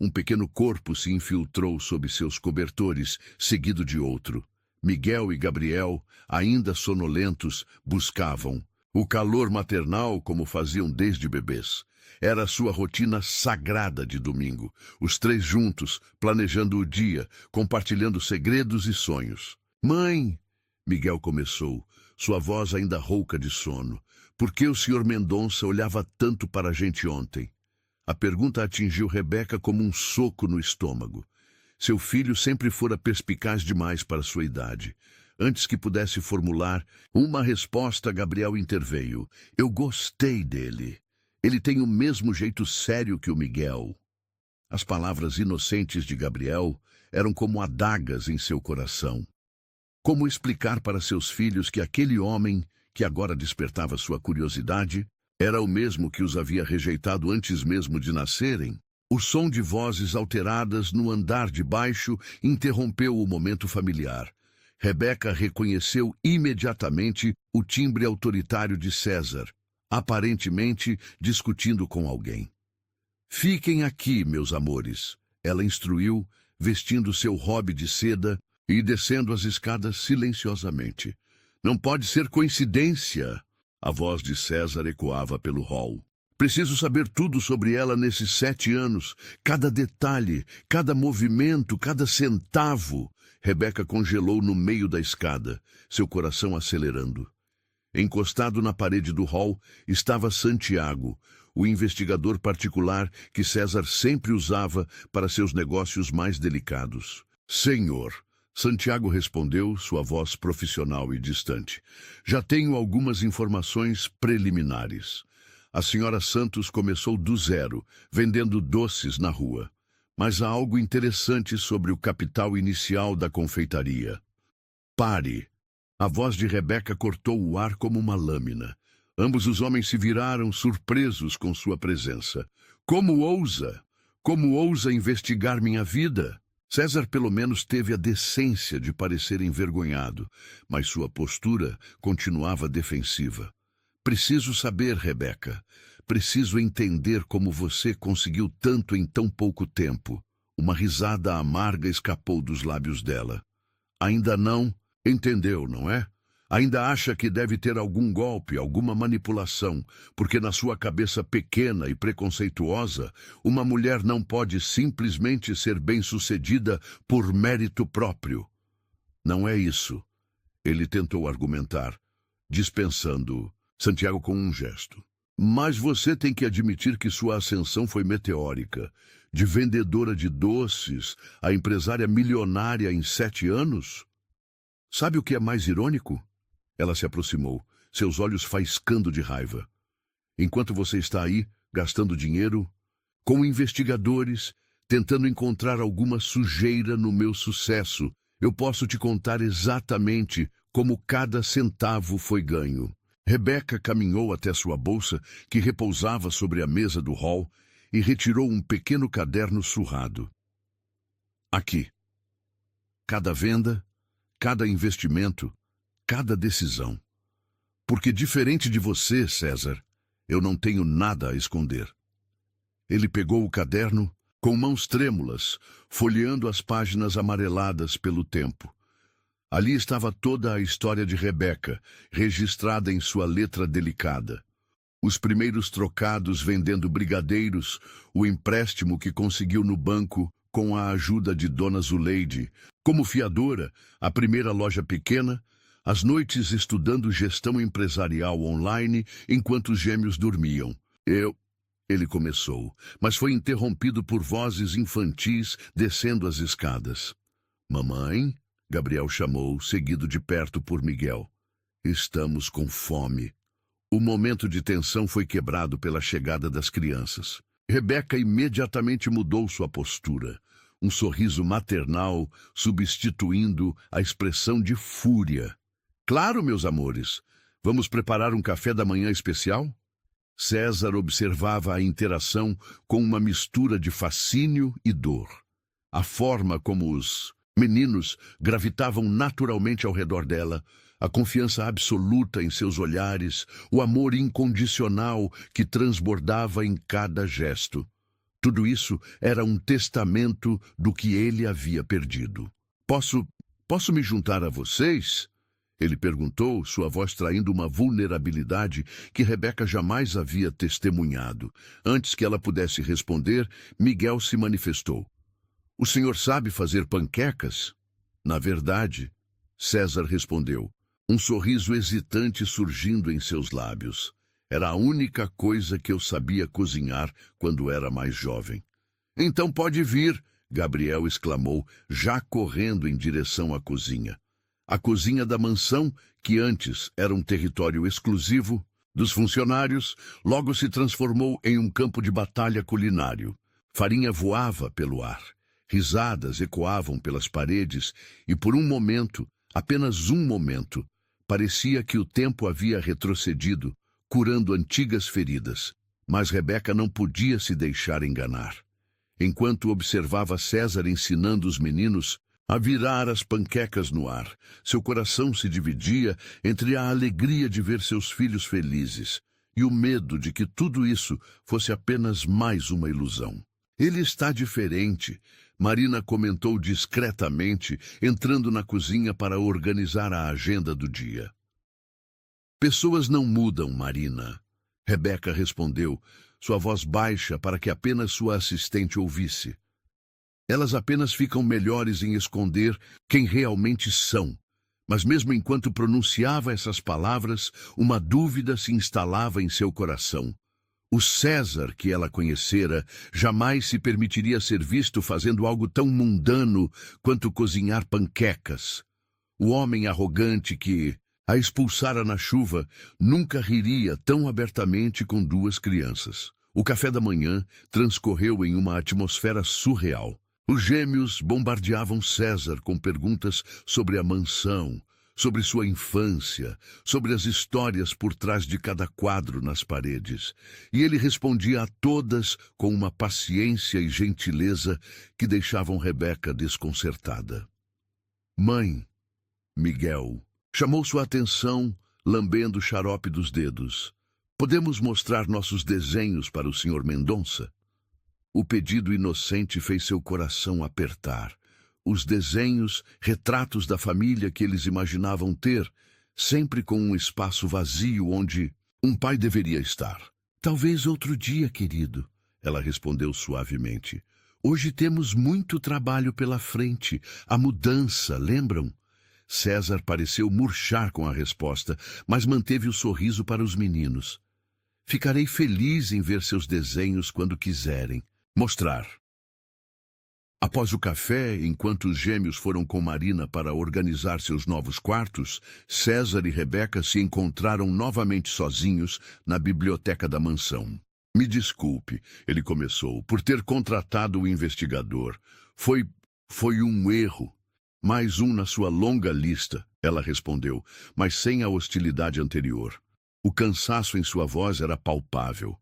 Um pequeno corpo se infiltrou sob seus cobertores, seguido de outro. Miguel e Gabriel, ainda sonolentos, buscavam o calor maternal como faziam desde bebês. Era a sua rotina sagrada de domingo, os 3 juntos, planejando o dia, compartilhando segredos e sonhos. Mãe, Miguel começou, sua voz ainda rouca de sono. Por que o Sr. Mendonça olhava tanto para a gente ontem? A pergunta atingiu Rebeca como um soco no estômago. Seu filho sempre fora perspicaz demais para sua idade. Antes que pudesse formular uma resposta, Gabriel interveio. Eu gostei dele. Ele tem o mesmo jeito sério que o Miguel. As palavras inocentes de Gabriel eram como adagas em seu coração. Como explicar para seus filhos que aquele homem, que agora despertava sua curiosidade, era o mesmo que os havia rejeitado antes mesmo de nascerem? O som de vozes alteradas no andar de baixo interrompeu o momento familiar. Rebeca reconheceu imediatamente o timbre autoritário de César, aparentemente discutindo com alguém. Fiquem aqui, meus amores, ela instruiu, vestindo seu robe de seda e descendo as escadas silenciosamente. Não pode ser coincidência. A voz de César ecoava pelo hall. Preciso saber tudo sobre ela nesses 7 anos, cada detalhe, cada movimento, cada centavo. Rebeca congelou no meio da escada, seu coração acelerando. Encostado na parede do hall estava Santiago, o investigador particular que César sempre usava para seus negócios mais delicados. Senhor, Santiago respondeu, sua voz profissional e distante. Já tenho algumas informações preliminares. A senhora Santos começou do zero, vendendo doces na rua. Mas há algo interessante sobre o capital inicial da confeitaria. Pare. A voz de Rebeca cortou o ar como uma lâmina. Ambos os homens se viraram surpresos com sua presença. Como ousa? Como ousa investigar minha vida? César pelo menos teve a decência de parecer envergonhado, mas sua postura continuava defensiva. Preciso saber, Rebeca. Preciso entender como você conseguiu tanto em tão pouco tempo. Uma risada amarga escapou dos lábios dela. Ainda não entendeu, não é? Ainda acha que deve ter algum golpe, alguma manipulação, porque na sua cabeça pequena e preconceituosa, uma mulher não pode simplesmente ser bem-sucedida por mérito próprio. Não é isso. Ele tentou argumentar, dispensando Santiago com um gesto. Mas você tem que admitir que sua ascensão foi meteórica. De vendedora de doces a empresária milionária em 7 anos? Sabe o que é mais irônico? Ela se aproximou, seus olhos faiscando de raiva. Enquanto você está aí, gastando dinheiro, com investigadores, tentando encontrar alguma sujeira no meu sucesso. Eu posso te contar exatamente como cada centavo foi ganho. Rebeca caminhou até sua bolsa, que repousava sobre a mesa do hall, e retirou um pequeno caderno surrado. Aqui. Cada venda, cada investimento, cada decisão. Porque diferente de você, César, eu não tenho nada a esconder. Ele pegou o caderno, com mãos trêmulas, folheando as páginas amareladas pelo tempo. Ali estava toda a história de Rebeca, registrada em sua letra delicada. Os primeiros trocados vendendo brigadeiros, o empréstimo que conseguiu no banco com a ajuda de Dona Zuleide, como fiadora, a primeira loja pequena, as noites estudando gestão empresarial online enquanto os gêmeos dormiam. Ele começou, mas foi interrompido por vozes infantis descendo as escadas. Mamãe, Gabriel chamou, seguido de perto por Miguel. Estamos com fome. O momento de tensão foi quebrado pela chegada das crianças. Rebeca imediatamente mudou sua postura, um sorriso maternal substituindo a expressão de fúria. Claro, meus amores. Vamos preparar um café da manhã especial? César observava a interação com uma mistura de fascínio e dor. A forma como os meninos gravitavam naturalmente ao redor dela, a confiança absoluta em seus olhares, o amor incondicional que transbordava em cada gesto. Tudo isso era um testamento do que ele havia perdido. Posso me juntar a vocês? Ele perguntou, sua voz traindo uma vulnerabilidade que Rebeca jamais havia testemunhado. Antes que ela pudesse responder, Miguel se manifestou. O senhor sabe fazer panquecas? Na verdade, César respondeu, um sorriso hesitante surgindo em seus lábios. Era a única coisa que eu sabia cozinhar quando era mais jovem. Então pode vir, Gabriel exclamou, já correndo em direção à cozinha. A cozinha da mansão, que antes era um território exclusivo dos funcionários, logo se transformou em um campo de batalha culinário. Farinha voava pelo ar, risadas ecoavam pelas paredes e por um momento, apenas um momento, parecia que o tempo havia retrocedido, curando antigas feridas. Mas Rebeca não podia se deixar enganar. Enquanto observava César ensinando os meninos a virar as panquecas no ar, seu coração se dividia entre a alegria de ver seus filhos felizes e o medo de que tudo isso fosse apenas mais uma ilusão. Ele está diferente, Marina comentou discretamente, entrando na cozinha para organizar a agenda do dia. Pessoas não mudam, Marina, Rebeca respondeu, sua voz baixa para que apenas sua assistente ouvisse. Elas apenas ficam melhores em esconder quem realmente são. Mas mesmo enquanto pronunciava essas palavras, uma dúvida se instalava em seu coração. O César que ela conhecera jamais se permitiria ser visto fazendo algo tão mundano quanto cozinhar panquecas. O homem arrogante que a expulsara na chuva nunca riria tão abertamente com duas crianças. O café da manhã transcorreu em uma atmosfera surreal. Os gêmeos bombardeavam César com perguntas sobre a mansão, sobre sua infância, sobre as histórias por trás de cada quadro nas paredes. E ele respondia a todas com uma paciência e gentileza que deixavam Rebeca desconcertada. Mãe, Miguel chamou sua atenção, lambendo o xarope dos dedos. Podemos mostrar nossos desenhos para o Sr. Mendonça? O pedido inocente fez seu coração apertar. Os desenhos, retratos da família que eles imaginavam ter, sempre com um espaço vazio onde um pai deveria estar. Talvez outro dia, querido, ela respondeu suavemente. Hoje temos muito trabalho pela frente. A mudança, lembram? César pareceu murchar com a resposta, mas manteve o sorriso para os meninos. Ficarei feliz em ver seus desenhos quando quiserem. Mostrar. Após o café, enquanto os gêmeos foram com Marina para organizar seus novos quartos, César e Rebeca se encontraram novamente sozinhos na biblioteca da mansão. Me desculpe, ele começou, por ter contratado o investigador. Foi um erro. Mais um na sua longa lista, ela respondeu, mas sem a hostilidade anterior. O cansaço em sua voz era palpável.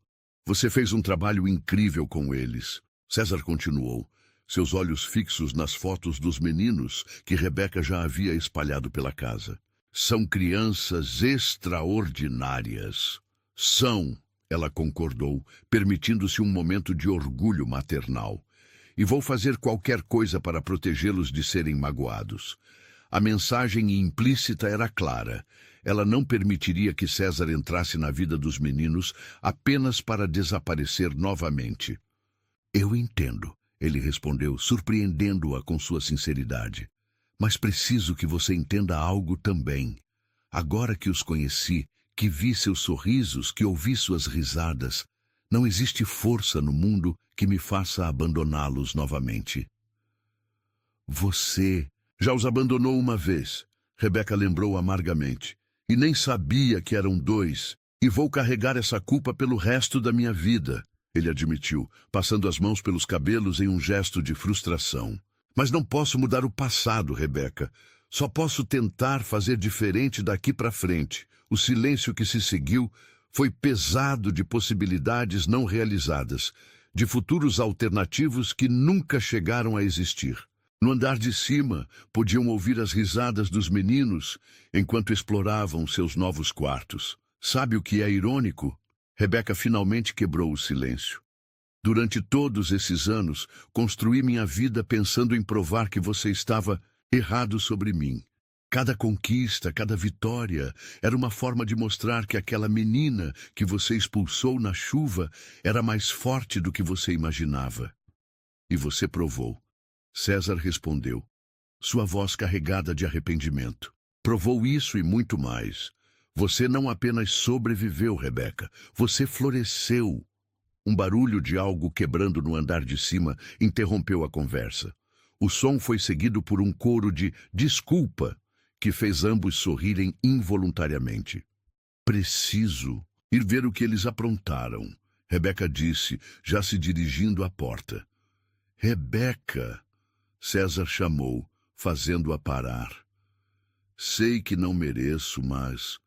Você fez um trabalho incrível com eles. César continuou, seus olhos fixos nas fotos dos meninos que Rebeca já havia espalhado pela casa. São crianças extraordinárias. São, ela concordou, permitindo-se um momento de orgulho maternal. E vou fazer qualquer coisa para protegê-los de serem magoados. A mensagem implícita era clara. Ela não permitiria que César entrasse na vida dos meninos apenas para desaparecer novamente. Eu entendo, ele respondeu, surpreendendo-a com sua sinceridade. Mas preciso que você entenda algo também. Agora que os conheci, que vi seus sorrisos, que ouvi suas risadas, não existe força no mundo que me faça abandoná-los novamente. Você já os abandonou uma vez, Rebeca lembrou amargamente, e nem sabia que eram dois, e vou carregar essa culpa pelo resto da minha vida, ele admitiu, passando as mãos pelos cabelos em um gesto de frustração. Mas não posso mudar o passado, Rebeca. Só posso tentar fazer diferente daqui para frente. O silêncio que se seguiu foi pesado de possibilidades não realizadas, de futuros alternativos que nunca chegaram a existir. No andar de cima, podiam ouvir as risadas dos meninos enquanto exploravam seus novos quartos. Sabe o que é irônico? Rebeca finalmente quebrou o silêncio. Durante todos esses anos, construí minha vida pensando em provar que você estava errado sobre mim. Cada conquista, cada vitória, era uma forma de mostrar que aquela menina que você expulsou na chuva era mais forte do que você imaginava. E você provou. César respondeu, sua voz carregada de arrependimento. Provou isso e muito mais. Você não apenas sobreviveu, Rebeca, você floresceu. Um barulho de algo quebrando no andar de cima interrompeu a conversa. O som foi seguido por um coro de desculpa, que fez ambos sorrirem involuntariamente. Preciso ir ver o que eles aprontaram, Rebeca disse, já se dirigindo à porta. Rebeca, César chamou, fazendo-a parar. Sei que não mereço, mas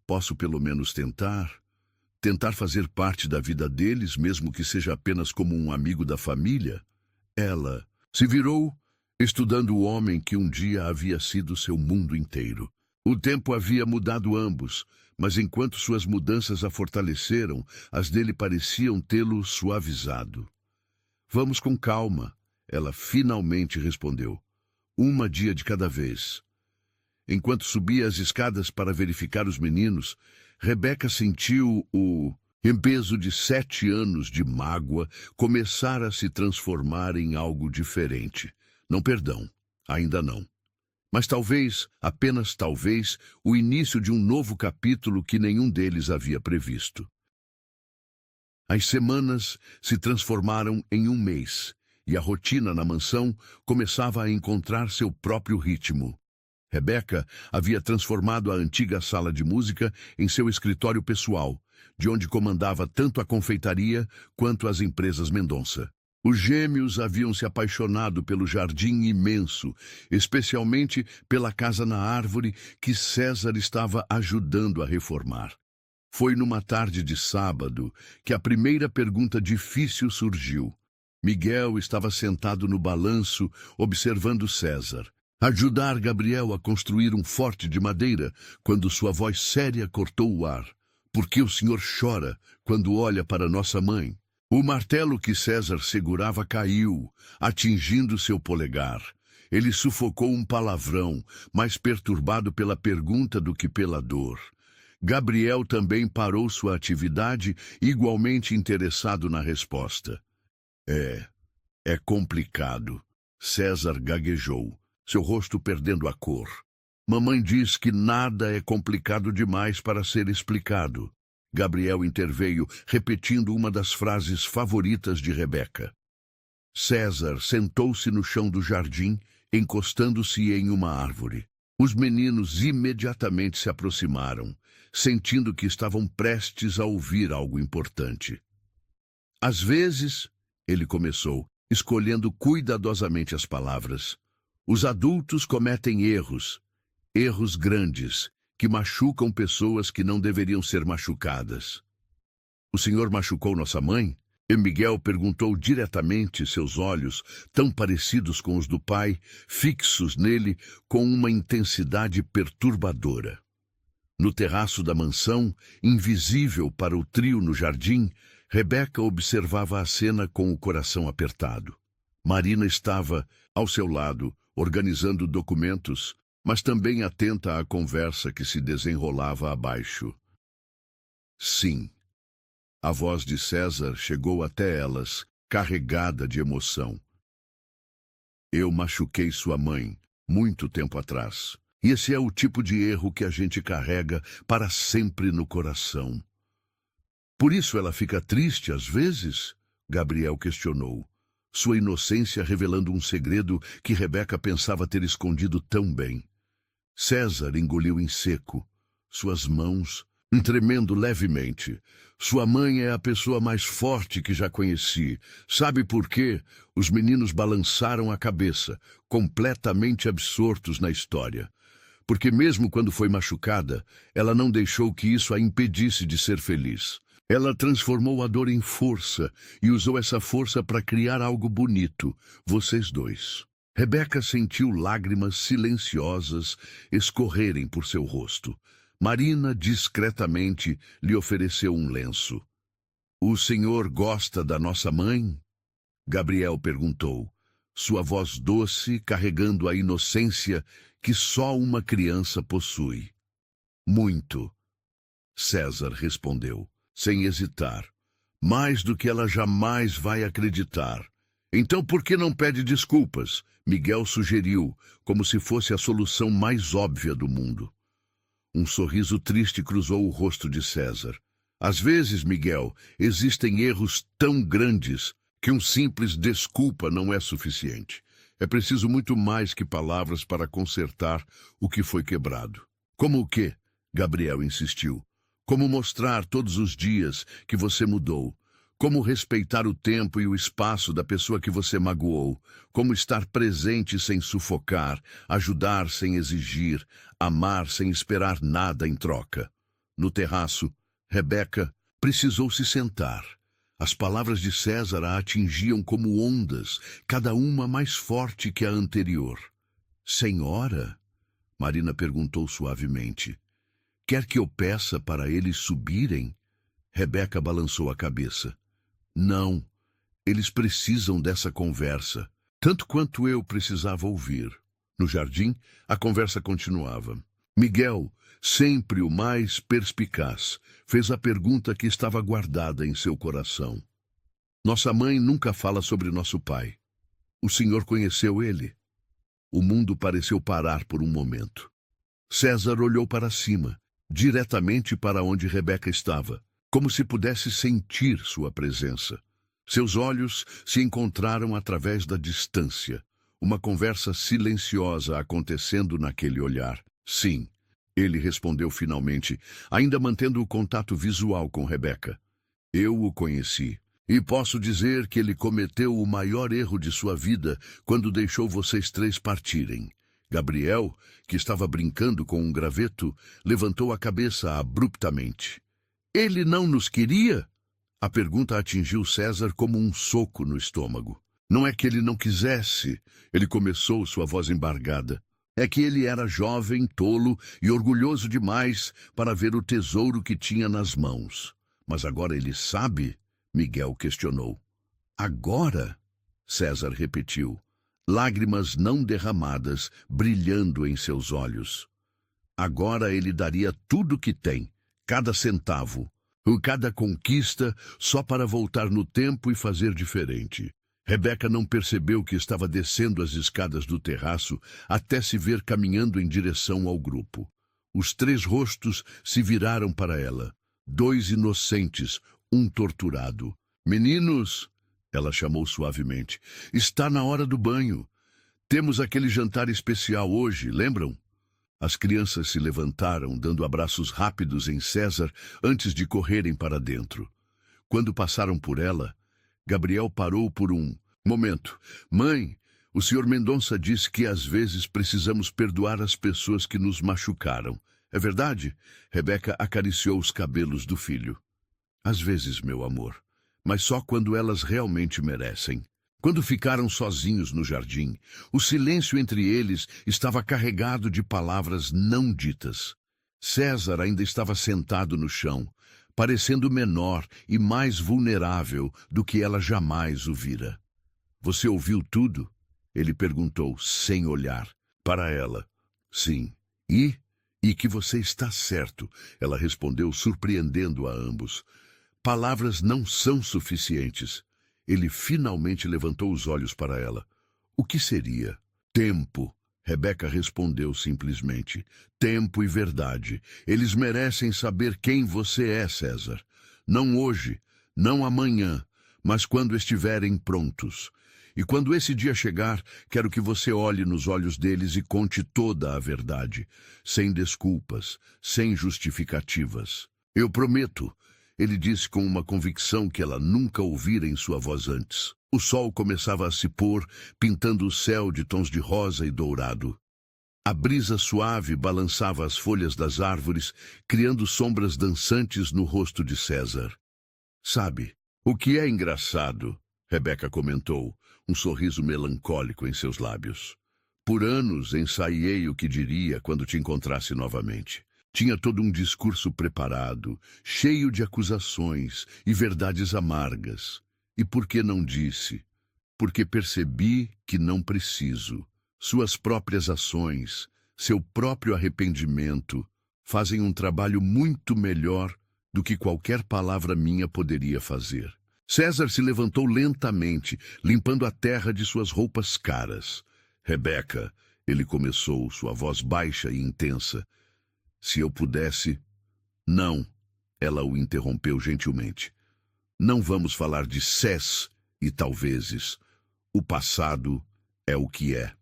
posso pelo menos tentar? Tentar fazer parte da vida deles, mesmo que seja apenas como um amigo da família? Ela se virou, estudando o homem que um dia havia sido seu mundo inteiro. O tempo havia mudado ambos, mas enquanto suas mudanças a fortaleceram, as dele pareciam tê-lo suavizado. Vamos com calma, ela finalmente respondeu. Uma dia de cada vez. Enquanto subia as escadas para verificar os meninos, Rebeca sentiu o peso de 7 anos de mágoa começar a se transformar em algo diferente. Não perdão, ainda não. Mas talvez, apenas talvez, o início de um novo capítulo que nenhum deles havia previsto. As semanas se transformaram em um mês, e a rotina na mansão começava a encontrar seu próprio ritmo. Rebeca havia transformado a antiga sala de música em seu escritório pessoal, de onde comandava tanto a confeitaria quanto as empresas Mendonça. Os gêmeos haviam se apaixonado pelo jardim imenso, especialmente pela casa na árvore que César estava ajudando a reformar. Foi numa tarde de sábado que a primeira pergunta difícil surgiu. Miguel estava sentado no balanço, observando César. Ajudar Gabriel a construir um forte de madeira, quando sua voz séria cortou o ar. Por que o senhor chora quando olha para nossa mãe? O martelo que César segurava caiu, atingindo seu polegar. Ele sufocou um palavrão, mais perturbado pela pergunta do que pela dor. Gabriel também parou sua atividade, igualmente interessado na resposta. É complicado. César gaguejou, seu rosto perdendo a cor. Mamãe diz que nada é complicado demais para ser explicado. Gabriel interveio, repetindo uma das frases favoritas de Rebeca. César sentou-se no chão do jardim, encostando-se em uma árvore. Os meninos imediatamente se aproximaram, sentindo que estavam prestes a ouvir algo importante. Às vezes, ele começou, escolhendo cuidadosamente as palavras, os adultos cometem erros, erros grandes, que machucam pessoas que não deveriam ser machucadas. O senhor machucou nossa mãe? E Miguel perguntou diretamente, seus olhos, tão parecidos com os do pai, fixos nele com uma intensidade perturbadora. No terraço da mansão, invisível para o trio no jardim, Rebeca observava a cena com o coração apertado. Marina estava, ao seu lado, organizando documentos, mas também atenta à conversa que se desenrolava abaixo. Sim. A voz de César chegou até elas, carregada de emoção. Eu machuquei sua mãe, muito tempo atrás. E esse é o tipo de erro que a gente carrega para sempre no coração. Por isso ela fica triste às vezes? Gabriel questionou, sua inocência revelando um segredo que Rebeca pensava ter escondido tão bem. César engoliu em seco, suas mãos tremendo levemente. Sua mãe é a pessoa mais forte que já conheci. Sabe por quê? Os meninos balançaram a cabeça, completamente absortos na história. Porque mesmo quando foi machucada, ela não deixou que isso a impedisse de ser feliz. Ela transformou a dor em força e usou essa força para criar algo bonito, vocês dois. Rebeca sentiu lágrimas silenciosas escorrerem por seu rosto. Marina discretamente lhe ofereceu um lenço. O senhor gosta da nossa mãe? Gabriel perguntou, sua voz doce carregando a inocência que só uma criança possui. Muito. César respondeu, sem hesitar. Mais do que ela jamais vai acreditar. Então por que não pede desculpas? Miguel sugeriu, como se fosse a solução mais óbvia do mundo. Um sorriso triste cruzou o rosto de César. Às vezes, Miguel, existem erros tão grandes que um simples desculpa não é suficiente. É preciso muito mais que palavras para consertar o que foi quebrado. Como o quê? Gabriel insistiu. Como mostrar todos os dias que você mudou. Como respeitar o tempo e o espaço da pessoa que você magoou. Como estar presente sem sufocar, ajudar sem exigir, amar sem esperar nada em troca. No terraço, Rebeca precisou se sentar. As palavras de César a atingiam como ondas, cada uma mais forte que a anterior. Senhora? Marina perguntou suavemente. Quer que eu peça para eles subirem? Rebeca balançou a cabeça. Não, eles precisam dessa conversa, tanto quanto eu precisava ouvir. No jardim, a conversa continuava. Miguel, sempre o mais perspicaz, fez a pergunta que estava guardada em seu coração. Nossa mãe nunca fala sobre nosso pai. O senhor conheceu ele? O mundo pareceu parar por um momento. César olhou para cima, diretamente para onde Rebeca estava, como se pudesse sentir sua presença. Seus olhos se encontraram através da distância, uma conversa silenciosa acontecendo naquele olhar. Sim, ele respondeu finalmente, ainda mantendo o contato visual com Rebeca. Eu o conheci, e posso dizer que ele cometeu o maior erro de sua vida quando deixou vocês três partirem. Gabriel, que estava brincando com um graveto, levantou a cabeça abruptamente. Ele não nos queria? A pergunta atingiu César como um soco no estômago. Não é que ele não quisesse, ele começou, sua voz embargada. É que ele era jovem, tolo e orgulhoso demais para ver o tesouro que tinha nas mãos. Mas agora ele sabe? Miguel questionou. Agora? César repetiu, lágrimas não derramadas brilhando em seus olhos. Agora ele daria tudo o que tem, cada centavo, cada conquista, só para voltar no tempo e fazer diferente. Rebeca não percebeu que estava descendo as escadas do terraço até se ver caminhando em direção ao grupo. Os três rostos se viraram para ela. Dois inocentes, um torturado. Meninos, ela chamou suavemente, está na hora do banho. Temos aquele jantar especial hoje, lembram? As crianças se levantaram, dando abraços rápidos em César antes de correrem para dentro. Quando passaram por ela, Gabriel parou por um momento. Mãe, o Sr. Mendonça disse que às vezes precisamos perdoar as pessoas que nos machucaram. É verdade? Rebeca acariciou os cabelos do filho. Às vezes, meu amor, mas só quando elas realmente merecem. Quando ficaram sozinhos no jardim, o silêncio entre eles estava carregado de palavras não ditas. César ainda estava sentado no chão, parecendo menor e mais vulnerável do que ela jamais o vira. Você ouviu tudo? Ele perguntou, sem olhar para ela. Sim. E que você está certo, ela respondeu, surpreendendo a ambos. Palavras não são suficientes. Ele finalmente levantou os olhos para ela. O que seria? Tempo. Rebeca respondeu simplesmente. Tempo e verdade. Eles merecem saber quem você é, César. Não hoje, não amanhã, mas quando estiverem prontos. E quando esse dia chegar, quero que você olhe nos olhos deles e conte toda a verdade, sem desculpas, sem justificativas. Eu prometo, ele disse com uma convicção que ela nunca ouvira em sua voz antes. O sol começava a se pôr, pintando o céu de tons de rosa e dourado. A brisa suave balançava as folhas das árvores, criando sombras dançantes no rosto de César. Sabe, o que é engraçado? Rebeca comentou, um sorriso melancólico em seus lábios. Por anos ensaiei o que diria quando te encontrasse novamente. Tinha todo um discurso preparado, cheio de acusações e verdades amargas. E por que não disse? Porque percebi que não preciso. Suas próprias ações, seu próprio arrependimento, fazem um trabalho muito melhor do que qualquer palavra minha poderia fazer. César se levantou lentamente, limpando a terra de suas roupas caras. Rebeca, ele começou, sua voz baixa e intensa. Se eu pudesse... Não, ela o interrompeu gentilmente. Não vamos falar de sés e talvezes. O passado é o que é.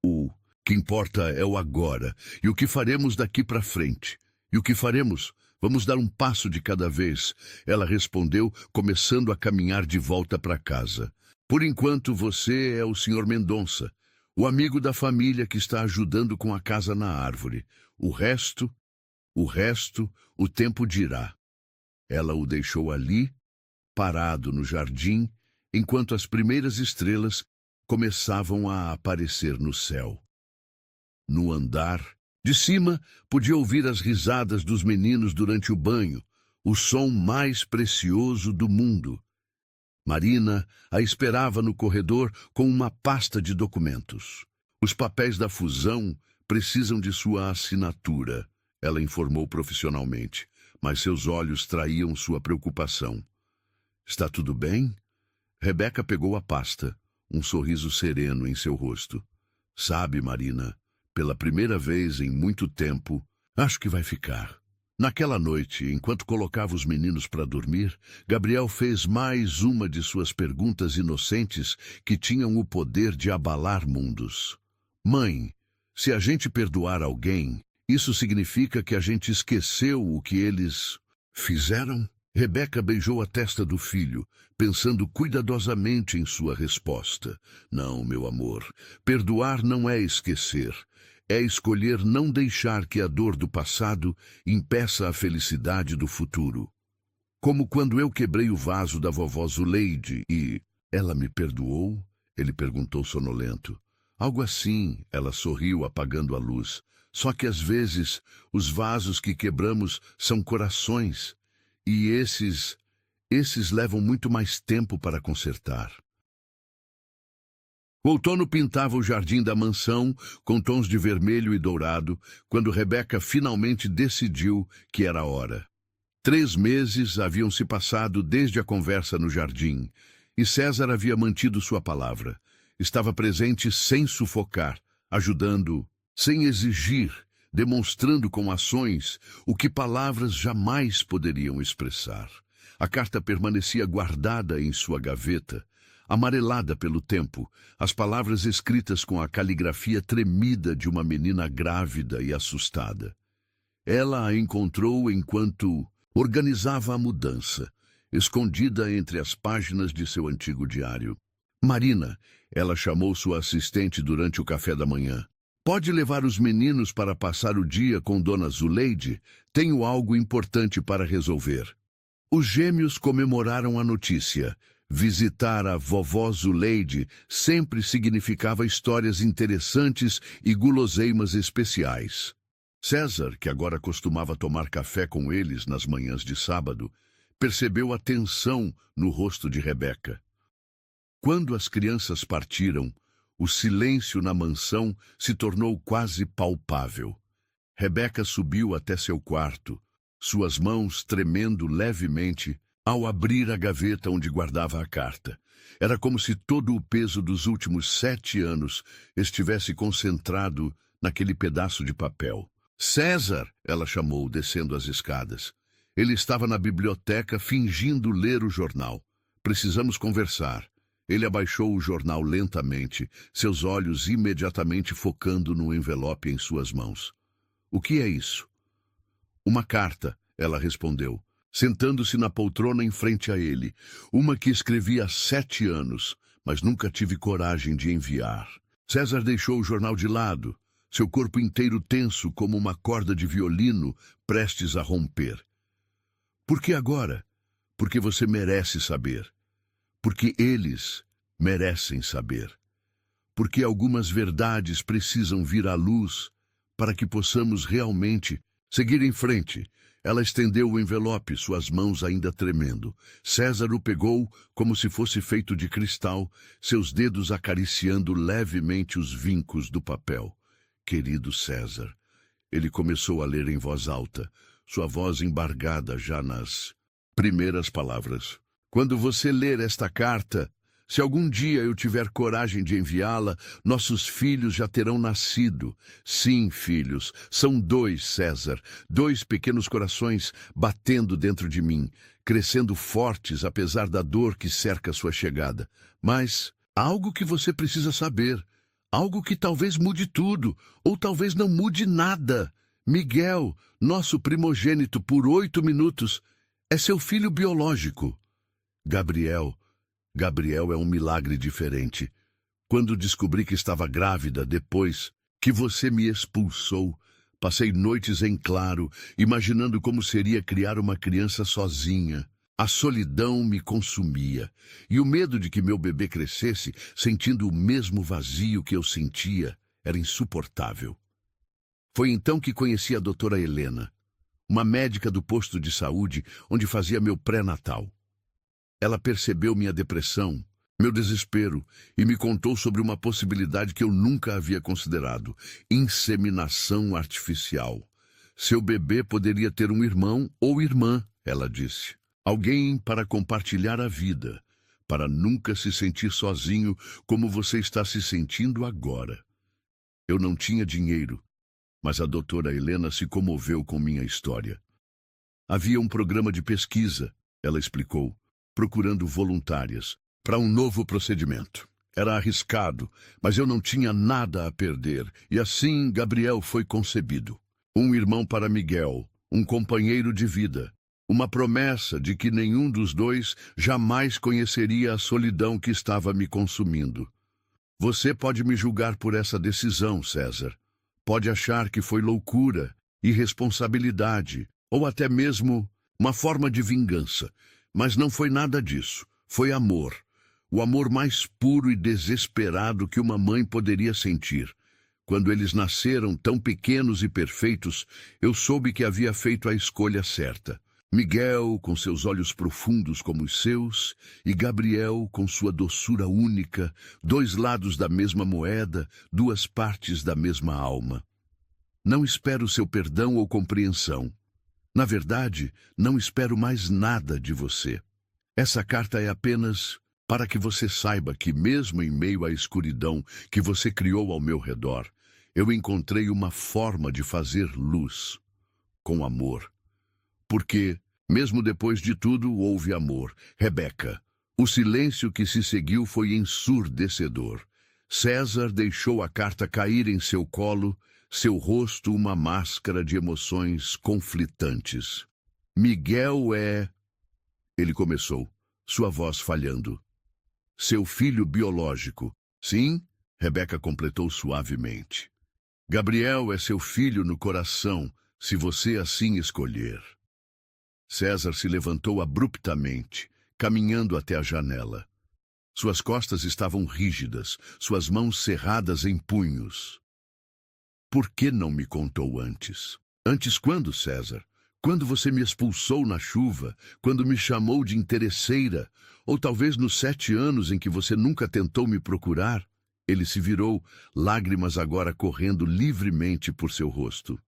O que importa é o agora e o que faremos daqui para frente. E o que faremos? Vamos dar um passo de cada vez, ela respondeu, começando a caminhar de volta para casa. Por enquanto você é o Sr. Mendonça, o amigo da família que está ajudando com a casa na árvore. O resto, o tempo dirá. Ela o deixou ali, parado no jardim, enquanto as primeiras estrelas começavam a aparecer no céu. No andar de cima, podia ouvir as risadas dos meninos durante o banho, o som mais precioso do mundo. Marina a esperava no corredor com uma pasta de documentos. Os papéis da fusão precisam de sua assinatura, ela informou profissionalmente, mas seus olhos traíam sua preocupação. Está tudo bem? Rebeca pegou a pasta, um sorriso sereno em seu rosto. Sabe, Marina, pela primeira vez em muito tempo, acho que vai ficar. Naquela noite, enquanto colocava os meninos para dormir, Gabriel fez mais uma de suas perguntas inocentes que tinham o poder de abalar mundos. Mãe, se a gente perdoar alguém, isso significa que a gente esqueceu o que eles fizeram? Rebeca beijou a testa do filho, pensando cuidadosamente em sua resposta. Não, meu amor, perdoar não é esquecer. É escolher não deixar que a dor do passado impeça a felicidade do futuro. Como quando eu quebrei o vaso da vovó Zuleide e... Ela me perdoou? Ele perguntou sonolento. Algo assim, ela sorriu apagando a luz. Só que às vezes os vasos que quebramos são corações. E esses levam muito mais tempo para consertar. O outono pintava o jardim da mansão com tons de vermelho e dourado, quando Rebeca finalmente decidiu que era a hora. 3 meses haviam se passado desde a conversa no jardim, e César havia mantido sua palavra. Estava presente sem sufocar, ajudando, sem exigir, demonstrando com ações o que palavras jamais poderiam expressar. A carta permanecia guardada em sua gaveta, amarelada pelo tempo, as palavras escritas com a caligrafia tremida de uma menina grávida e assustada. Ela a encontrou enquanto organizava a mudança, escondida entre as páginas de seu antigo diário. Marina, ela chamou sua assistente durante o café da manhã. Pode levar os meninos para passar o dia com Dona Zuleide? Tenho algo importante para resolver. Os gêmeos comemoraram a notícia. Visitar a vovó Zuleide sempre significava histórias interessantes e guloseimas especiais. César, que agora costumava tomar café com eles nas manhãs de sábado, percebeu a tensão no rosto de Rebeca. Quando as crianças partiram, o silêncio na mansão se tornou quase palpável. Rebeca subiu até seu quarto, suas mãos tremendo levemente ao abrir a gaveta onde guardava a carta. Era como se todo o peso dos últimos 7 anos estivesse concentrado naquele pedaço de papel. César, ela chamou, descendo as escadas. Ele estava na biblioteca fingindo ler o jornal. Precisamos conversar. Ele abaixou o jornal lentamente, seus olhos imediatamente focando no envelope em suas mãos. O que é isso? Uma carta, ela respondeu, sentando-se na poltrona em frente a ele. Uma que escrevi há 7 anos, mas nunca tive coragem de enviar. César deixou o jornal de lado, seu corpo inteiro tenso como uma corda de violino prestes a romper. Por que agora? Porque você merece saber. Porque eles merecem saber. Porque algumas verdades precisam vir à luz para que possamos realmente seguir em frente. Ela estendeu o envelope, suas mãos ainda tremendo. César o pegou como se fosse feito de cristal, seus dedos acariciando levemente os vincos do papel. Querido César, ele começou a ler em voz alta, sua voz embargada já nas primeiras palavras. Quando você ler esta carta, se algum dia eu tiver coragem de enviá-la, nossos filhos já terão nascido. Sim, filhos, são 2, César, 2 pequenos corações batendo dentro de mim, crescendo fortes apesar da dor que cerca sua chegada. Mas há algo que você precisa saber, algo que talvez mude tudo, ou talvez não mude nada. Miguel, nosso primogênito por 8 minutos, é seu filho biológico. Gabriel é um milagre diferente. Quando descobri que estava grávida, depois que você me expulsou, passei noites em claro, imaginando como seria criar uma criança sozinha. A solidão me consumia, e o medo de que meu bebê crescesse, sentindo o mesmo vazio que eu sentia, era insuportável. Foi então que conheci a doutora Helena, uma médica do posto de saúde onde fazia meu pré-natal. Ela percebeu minha depressão, meu desespero, e me contou sobre uma possibilidade que eu nunca havia considerado: inseminação artificial. Seu bebê poderia ter um irmão ou irmã, ela disse. Alguém para compartilhar a vida, para nunca se sentir sozinho como você está se sentindo agora. Eu não tinha dinheiro, mas a doutora Helena se comoveu com minha história. Havia um programa de pesquisa, ela explicou, procurando voluntárias para um novo procedimento. Era arriscado, mas eu não tinha nada a perder, e assim Gabriel foi concebido. Um irmão para Miguel, um companheiro de vida, uma promessa de que nenhum dos dois jamais conheceria a solidão que estava me consumindo. Você pode me julgar por essa decisão, César. Pode achar que foi loucura, irresponsabilidade, ou até mesmo uma forma de vingança. Mas não foi nada disso. Foi amor. O amor mais puro e desesperado que uma mãe poderia sentir. Quando eles nasceram tão pequenos e perfeitos, eu soube que havia feito a escolha certa. Miguel, com seus olhos profundos como os seus, e Gabriel, com sua doçura única, 2 lados da mesma moeda, 2 partes da mesma alma. Não espero seu perdão ou compreensão. Na verdade, não espero mais nada de você. Essa carta é apenas para que você saiba que, mesmo em meio à escuridão que você criou ao meu redor, eu encontrei uma forma de fazer luz, com amor. Porque, mesmo depois de tudo, houve amor. Rebeca, o silêncio que se seguiu foi ensurdecedor. César deixou a carta cair em seu colo, seu rosto uma máscara de emoções conflitantes. Miguel é... Ele começou, sua voz falhando. Seu filho biológico. Sim, Rebeca completou suavemente. Gabriel é seu filho no coração, se você assim escolher. César se levantou abruptamente, caminhando até a janela. Suas costas estavam rígidas, suas mãos cerradas em punhos. Por que não me contou antes? Antes quando, César? Quando você me expulsou na chuva, quando me chamou de interesseira, ou talvez nos 7 anos em que você nunca tentou me procurar? Ele se virou, lágrimas agora correndo livremente por seu rosto.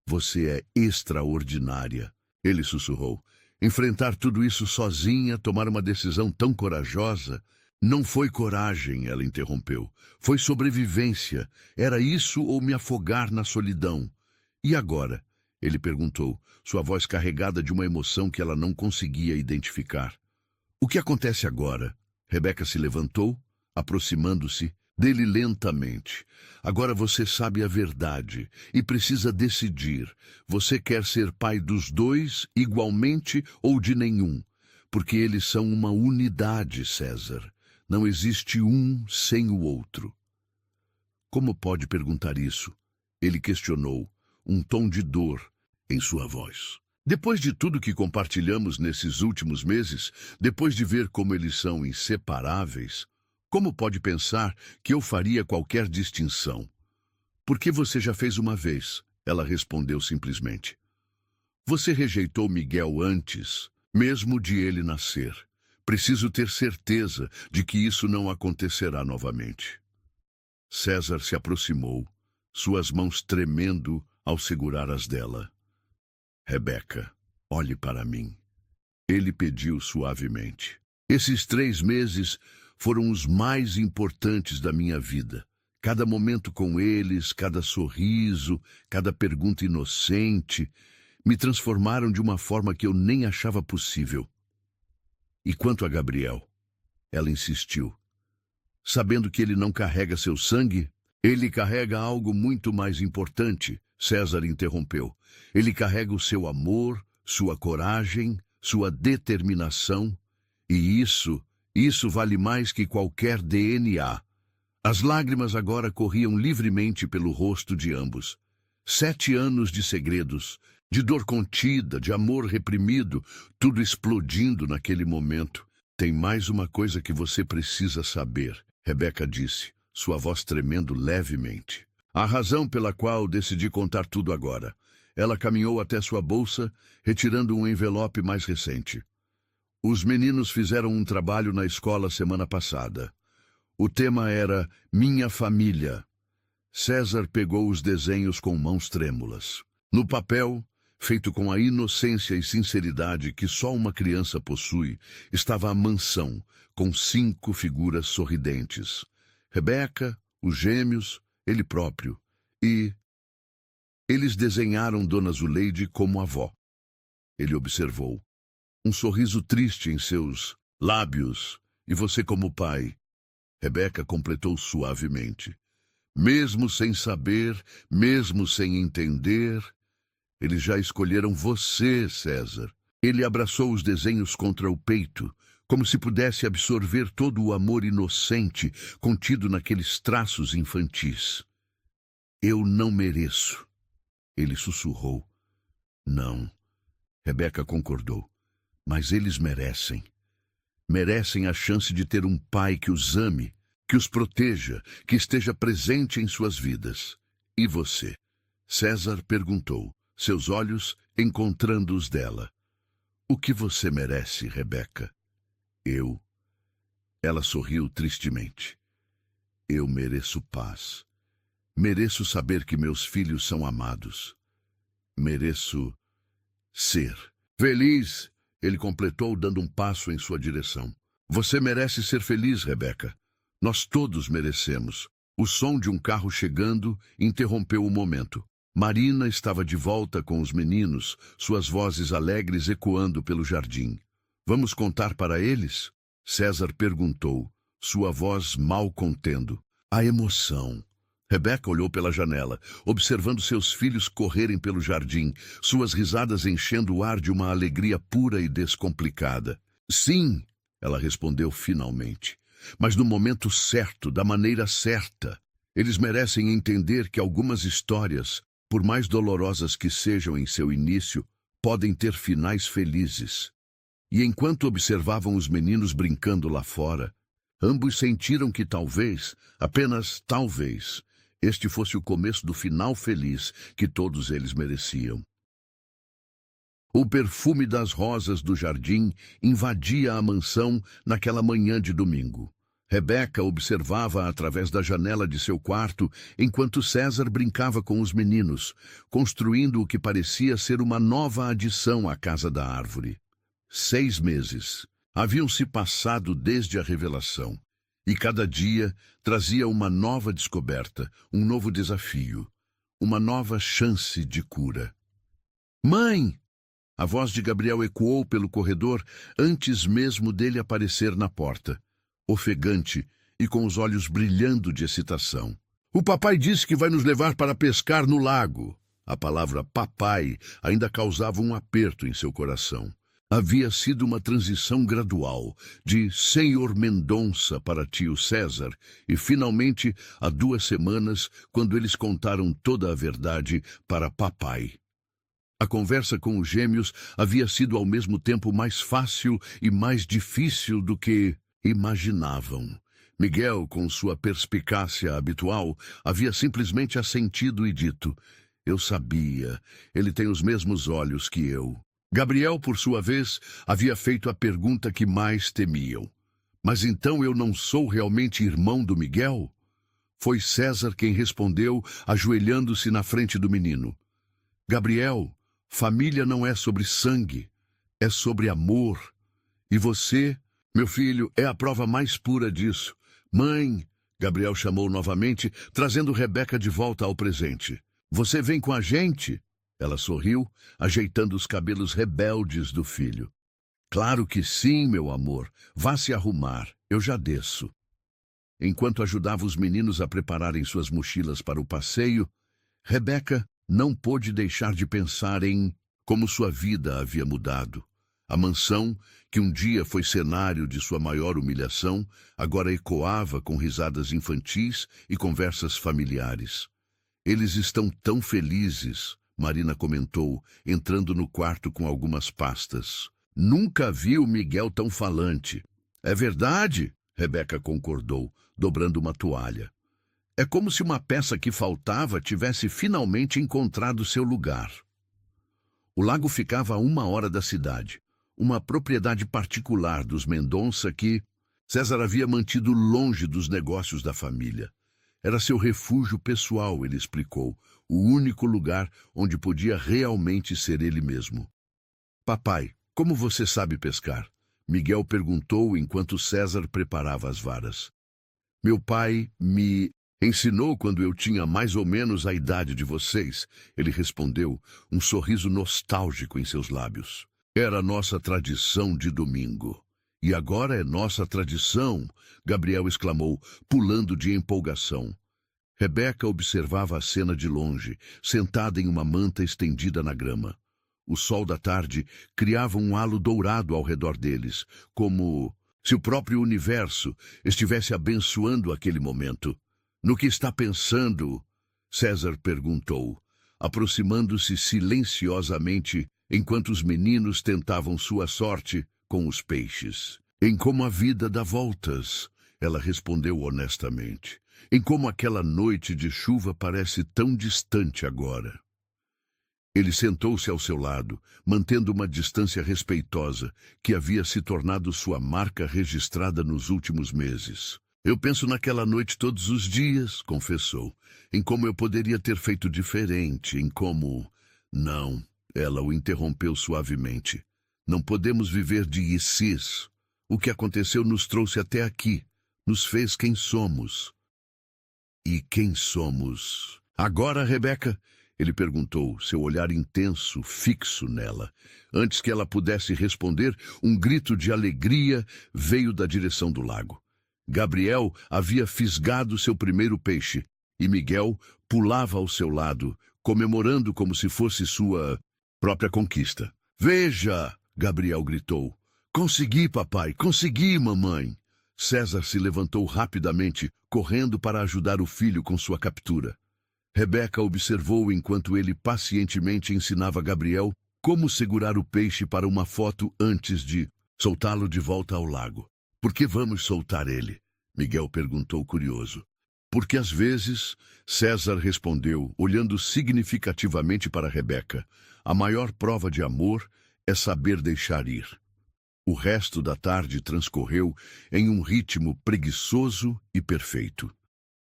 Você é extraordinária, ele sussurrou. Enfrentar tudo isso sozinha, tomar uma decisão tão corajosa. Não foi coragem, ela interrompeu. Foi sobrevivência. Era isso ou me afogar na solidão. E agora? Ele perguntou, sua voz carregada de uma emoção que ela não conseguia identificar. O que acontece agora? Rebeca se levantou, aproximando-se dele lentamente. Agora você sabe a verdade e precisa decidir. Você quer ser pai dos dois igualmente ou de nenhum? Porque eles são uma unidade, César. Não existe um sem o outro. Como pode perguntar isso? Ele questionou, um tom de dor em sua voz. Depois de tudo que compartilhamos nesses últimos meses, depois de ver como eles são inseparáveis, como pode pensar que eu faria qualquer distinção? Porque você já fez uma vez, ela respondeu simplesmente. Você rejeitou Miguel antes, mesmo de ele nascer. Preciso ter certeza de que isso não acontecerá novamente. César se aproximou, suas mãos tremendo ao segurar as dela. Rebeca, olhe para mim. Ele pediu suavemente. Esses 3 meses foram os mais importantes da minha vida. Cada momento com eles, cada sorriso, cada pergunta inocente, me transformaram de uma forma que eu nem achava possível. E quanto a Gabriel? Ela insistiu. Sabendo que ele não carrega seu sangue, ele carrega algo muito mais importante, César interrompeu. Ele carrega o seu amor, sua coragem, sua determinação, e isso vale mais que qualquer DNA. As lágrimas agora corriam livremente pelo rosto de ambos. 7 anos de segredos, de dor contida, de amor reprimido, tudo explodindo naquele momento. Tem mais uma coisa que você precisa saber, Rebeca disse, sua voz tremendo levemente. A razão pela qual decidi contar tudo agora. Ela caminhou até sua bolsa, retirando um envelope mais recente. Os meninos fizeram um trabalho na escola semana passada. O tema era Minha Família. César pegou os desenhos com mãos trêmulas. No papel, feito com a inocência e sinceridade que só uma criança possui, estava a mansão, com 5 figuras sorridentes. Rebeca, os gêmeos, ele próprio. E eles desenharam Dona Zuleide como avó. Ele observou. Um sorriso triste em seus lábios. E você como pai. Rebeca completou suavemente. Mesmo sem saber, mesmo sem entender, eles já escolheram você, César. Ele abraçou os desenhos contra o peito, como se pudesse absorver todo o amor inocente contido naqueles traços infantis. Eu não mereço, ele sussurrou. Não, Rebeca concordou, mas eles merecem. Merecem a chance de ter um pai que os ame, que os proteja, que esteja presente em suas vidas. E você? César perguntou, seus olhos encontrando os dela. O que você merece, Rebeca? Eu. Ela sorriu tristemente. Eu mereço paz. Mereço saber que meus filhos são amados. Mereço ser feliz, ele completou dando um passo em sua direção. Você merece ser feliz, Rebeca. Nós todos merecemos. O som de um carro chegando interrompeu o momento. Marina estava de volta com os meninos, suas vozes alegres ecoando pelo jardim. Vamos contar para eles? César perguntou, sua voz mal contendo. A emoção. Rebeca olhou pela janela, observando seus filhos correrem pelo jardim, suas risadas enchendo o ar de uma alegria pura e descomplicada. Sim, ela respondeu finalmente. Mas no momento certo, da maneira certa. Eles merecem entender que algumas histórias, por mais dolorosas que sejam em seu início, podem ter finais felizes. E enquanto observavam os meninos brincando lá fora, ambos sentiram que talvez, apenas talvez, este fosse o começo do final feliz que todos eles mereciam. O perfume das rosas do jardim invadia a mansão naquela manhã de domingo. Rebeca observava através da janela de seu quarto enquanto César brincava com os meninos, construindo o que parecia ser uma nova adição à casa da árvore. 6 meses haviam se passado desde a revelação, e cada dia trazia uma nova descoberta, um novo desafio, uma nova chance de cura. Mãe! A voz de Gabriel ecoou pelo corredor antes mesmo dele aparecer na porta, ofegante e com os olhos brilhando de excitação. O papai disse que vai nos levar para pescar no lago. A palavra papai ainda causava um aperto em seu coração. Havia sido uma transição gradual, de Senhor Mendonça para tio César, e finalmente, há 2 semanas, quando eles contaram toda a verdade para papai. A conversa com os gêmeos havia sido ao mesmo tempo mais fácil e mais difícil do que imaginavam. Miguel, com sua perspicácia habitual, havia simplesmente assentido e dito: "Eu sabia, ele tem os mesmos olhos que eu." Gabriel, por sua vez, havia feito a pergunta que mais temiam: "Mas então eu não sou realmente irmão do Miguel?" Foi César quem respondeu, ajoelhando-se na frente do menino: "Gabriel, família não é sobre sangue, é sobre amor. E você, meu filho, é a prova mais pura disso." "Mãe," Gabriel chamou novamente, trazendo Rebeca de volta ao presente. "Você vem com a gente?" Ela sorriu, ajeitando os cabelos rebeldes do filho. "Claro que sim, meu amor. Vá se arrumar, eu já desço." Enquanto ajudava os meninos a prepararem suas mochilas para o passeio, Rebeca não pôde deixar de pensar em como sua vida havia mudado. A mansão, que um dia foi cenário de sua maior humilhação, agora ecoava com risadas infantis e conversas familiares. "Eles estão tão felizes," Marina comentou, entrando no quarto com algumas pastas. "Nunca vi o Miguel tão falante." "É verdade," Rebeca concordou, dobrando uma toalha. "É como se uma peça que faltava tivesse finalmente encontrado seu lugar." O lago ficava a 1 hora da cidade, uma propriedade particular dos Mendonça que César havia mantido longe dos negócios da família. Era seu refúgio pessoal, ele explicou, o único lugar onde podia realmente ser ele mesmo. "Papai, como você sabe pescar?" Miguel perguntou enquanto César preparava as varas. "Meu pai me ensinou quando eu tinha mais ou menos a idade de vocês," ele respondeu, um sorriso nostálgico em seus lábios. "Era nossa tradição de domingo." "E agora é nossa tradição," Gabriel exclamou, pulando de empolgação. Rebeca observava a cena de longe, sentada em uma manta estendida na grama. O sol da tarde criava um halo dourado ao redor deles, como se o próprio universo estivesse abençoando aquele momento. "No que está pensando?" César perguntou, aproximando-se silenciosamente enquanto os meninos tentavam sua sorte com os peixes. "Em como a vida dá voltas," ela respondeu honestamente. "Em como aquela noite de chuva parece tão distante agora." Ele sentou-se ao seu lado, mantendo uma distância respeitosa que havia se tornado sua marca registrada nos últimos meses. "Eu penso naquela noite todos os dias," confessou, "em como eu poderia ter feito diferente, em como..." "Não," ela o interrompeu suavemente. "Não podemos viver de isis. O que aconteceu nos trouxe até aqui, nos fez quem somos." "E quem somos agora, Rebeca?" ele perguntou, seu olhar intenso, fixo nela. Antes que ela pudesse responder, um grito de alegria veio da direção do lago. Gabriel havia fisgado seu primeiro peixe, e Miguel pulava ao seu lado, comemorando como se fosse sua própria conquista. "Veja!" Gabriel gritou. Consegui, papai, consegui, mamãe. César se levantou rapidamente, correndo para ajudar o filho com sua captura. Rebeca observou enquanto ele pacientemente ensinava Gabriel como segurar o peixe para uma foto antes de soltá-lo de volta ao lago. Por que vamos soltar ele? Miguel perguntou curioso. Porque às vezes, César respondeu, olhando significativamente para Rebeca, a maior prova de amor é saber deixar ir. O resto da tarde transcorreu em um ritmo preguiçoso e perfeito.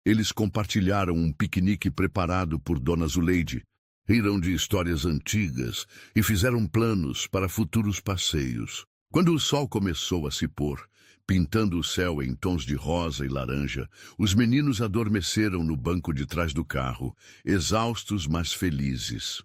Eles compartilharam um piquenique preparado por Dona Zuleide, riram de histórias antigas e fizeram planos para futuros passeios. Quando o sol começou a se pôr, pintando o céu em tons de rosa e laranja, os meninos adormeceram no banco de trás do carro, exaustos, mas felizes.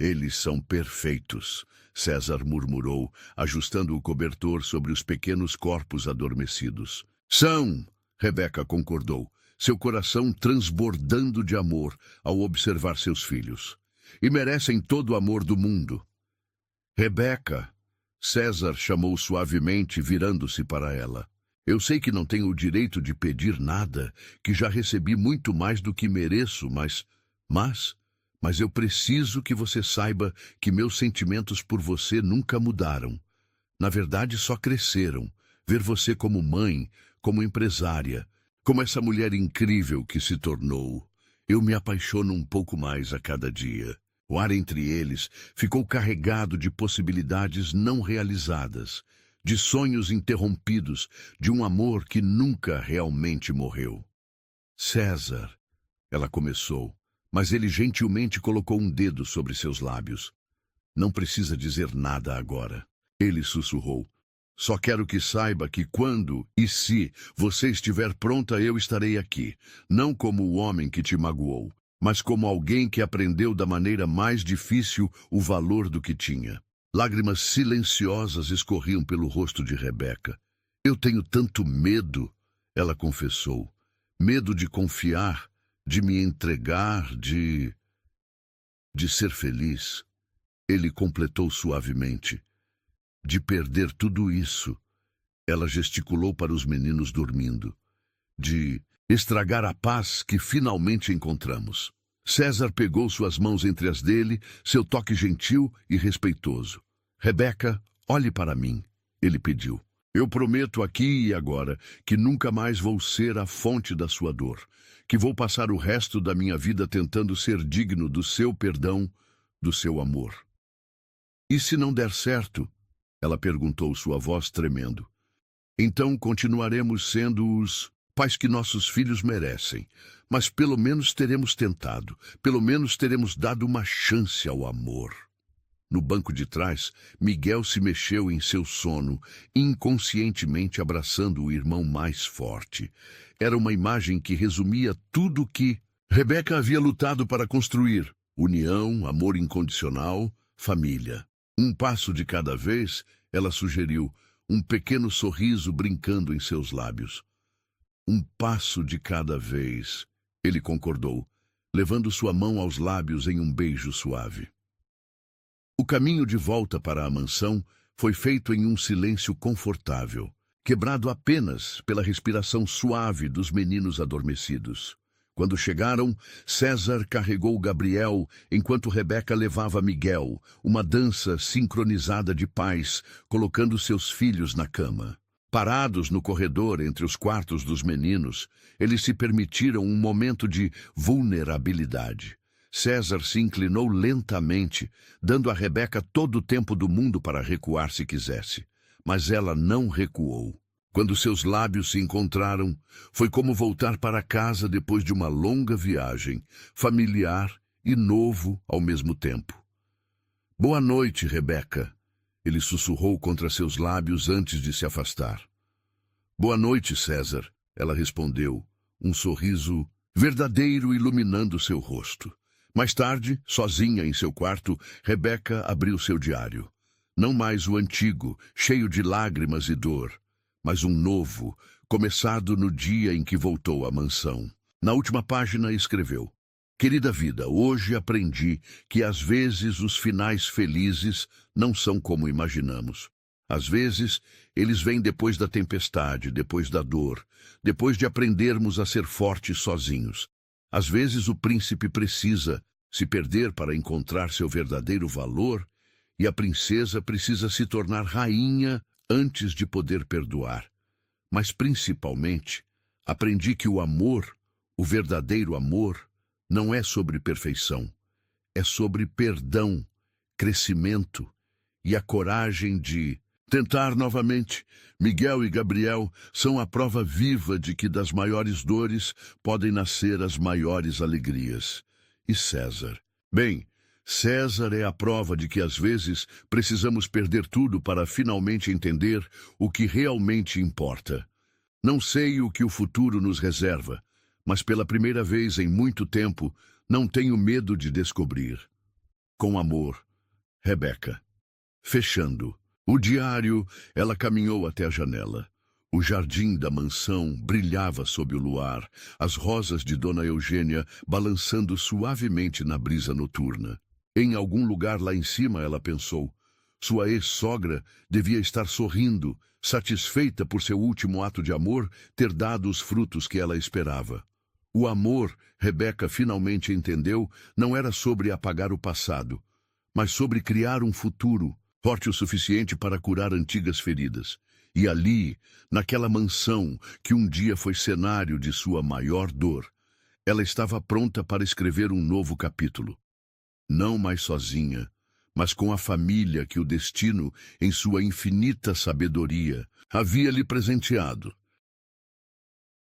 Eles são perfeitos, César murmurou, ajustando o cobertor sobre os pequenos corpos adormecidos. São, Rebeca concordou, seu coração transbordando de amor ao observar seus filhos. E merecem todo o amor do mundo. Rebeca, César chamou suavemente, virando-se para ela. Eu sei que não tenho o direito de pedir nada, que já recebi muito mais do que mereço, mas eu preciso que você saiba que meus sentimentos por você nunca mudaram. Na verdade, só cresceram. Ver você como mãe, como empresária, como essa mulher incrível que se tornou. Eu me apaixono um pouco mais a cada dia. O ar entre eles ficou carregado de possibilidades não realizadas, de sonhos interrompidos, de um amor que nunca realmente morreu. César, ela começou, mas ele gentilmente colocou um dedo sobre seus lábios. Não precisa dizer nada agora. Ele sussurrou. Só quero que saiba que quando e se você estiver pronta, eu estarei aqui, não como o homem que te magoou, mas como alguém que aprendeu da maneira mais difícil o valor do que tinha. Lágrimas silenciosas escorriam pelo rosto de Rebeca. Eu tenho tanto medo, ela confessou. Medo de confiar, de me entregar, de ser feliz. Ele completou suavemente. De perder tudo isso. Ela gesticulou para os meninos dormindo. De estragar a paz que finalmente encontramos. César pegou suas mãos entre as dele, seu toque gentil e respeitoso. Rebeca, olhe para mim, ele pediu. Eu prometo aqui e agora que nunca mais vou ser a fonte da sua dor, que vou passar o resto da minha vida tentando ser digno do seu perdão, do seu amor. E se não der certo? Ela perguntou, sua voz tremendo. Então continuaremos sendo os pais que nossos filhos merecem, mas pelo menos teremos tentado, pelo menos teremos dado uma chance ao amor. No banco de trás, Miguel se mexeu em seu sono, inconscientemente abraçando o irmão mais forte. Era uma imagem que resumia tudo o que Rebeca havia lutado para construir: união, amor incondicional, família. Um passo de cada vez, ela sugeriu, um pequeno sorriso brincando em seus lábios. Um passo de cada vez, ele concordou, levando sua mão aos lábios em um beijo suave. O caminho de volta para a mansão foi feito em um silêncio confortável, quebrado apenas pela respiração suave dos meninos adormecidos. Quando chegaram, César carregou Gabriel, enquanto Rebeca levava Miguel, uma dança sincronizada de pais, colocando seus filhos na cama. Parados no corredor entre os quartos dos meninos, eles se permitiram um momento de vulnerabilidade. César se inclinou lentamente, dando a Rebeca todo o tempo do mundo para recuar se quisesse. Mas ela não recuou. Quando seus lábios se encontraram, foi como voltar para casa depois de uma longa viagem, familiar e novo ao mesmo tempo. Boa noite, Rebeca, ele sussurrou contra seus lábios antes de se afastar. Boa noite, César, ela respondeu, um sorriso verdadeiro iluminando seu rosto. Mais tarde, sozinha em seu quarto, Rebeca abriu seu diário. Não mais o antigo, cheio de lágrimas e dor, mas um novo, começado no dia em que voltou à mansão. Na última página escreveu: Querida vida, hoje aprendi que às vezes os finais felizes não são como imaginamos. Às vezes, eles vêm depois da tempestade, depois da dor, depois de aprendermos a ser fortes sozinhos. Às vezes, o príncipe precisa se perder para encontrar seu verdadeiro valor, e a princesa precisa se tornar rainha antes de poder perdoar. Mas, principalmente, aprendi que o amor, o verdadeiro amor, não é sobre perfeição. É sobre perdão, crescimento e a coragem de tentar novamente. Miguel e Gabriel são a prova viva de que das maiores dores podem nascer as maiores alegrias. E César? Bem, César é a prova de que às vezes precisamos perder tudo para finalmente entender o que realmente importa. Não sei o que o futuro nos reserva, mas pela primeira vez em muito tempo não tenho medo de descobrir. Com amor, Rebeca. Fechando o diário, ela caminhou até a janela. O jardim da mansão brilhava sob o luar, as rosas de Dona Eugênia balançando suavemente na brisa noturna. Em algum lugar lá em cima, ela pensou, sua ex-sogra devia estar sorrindo, satisfeita por seu último ato de amor ter dado os frutos que ela esperava. O amor, Rebeca finalmente entendeu, não era sobre apagar o passado, mas sobre criar um futuro forte o suficiente para curar antigas feridas. E ali, naquela mansão que um dia foi cenário de sua maior dor, ela estava pronta para escrever um novo capítulo. Não mais sozinha, mas com a família que o destino, em sua infinita sabedoria, havia lhe presenteado.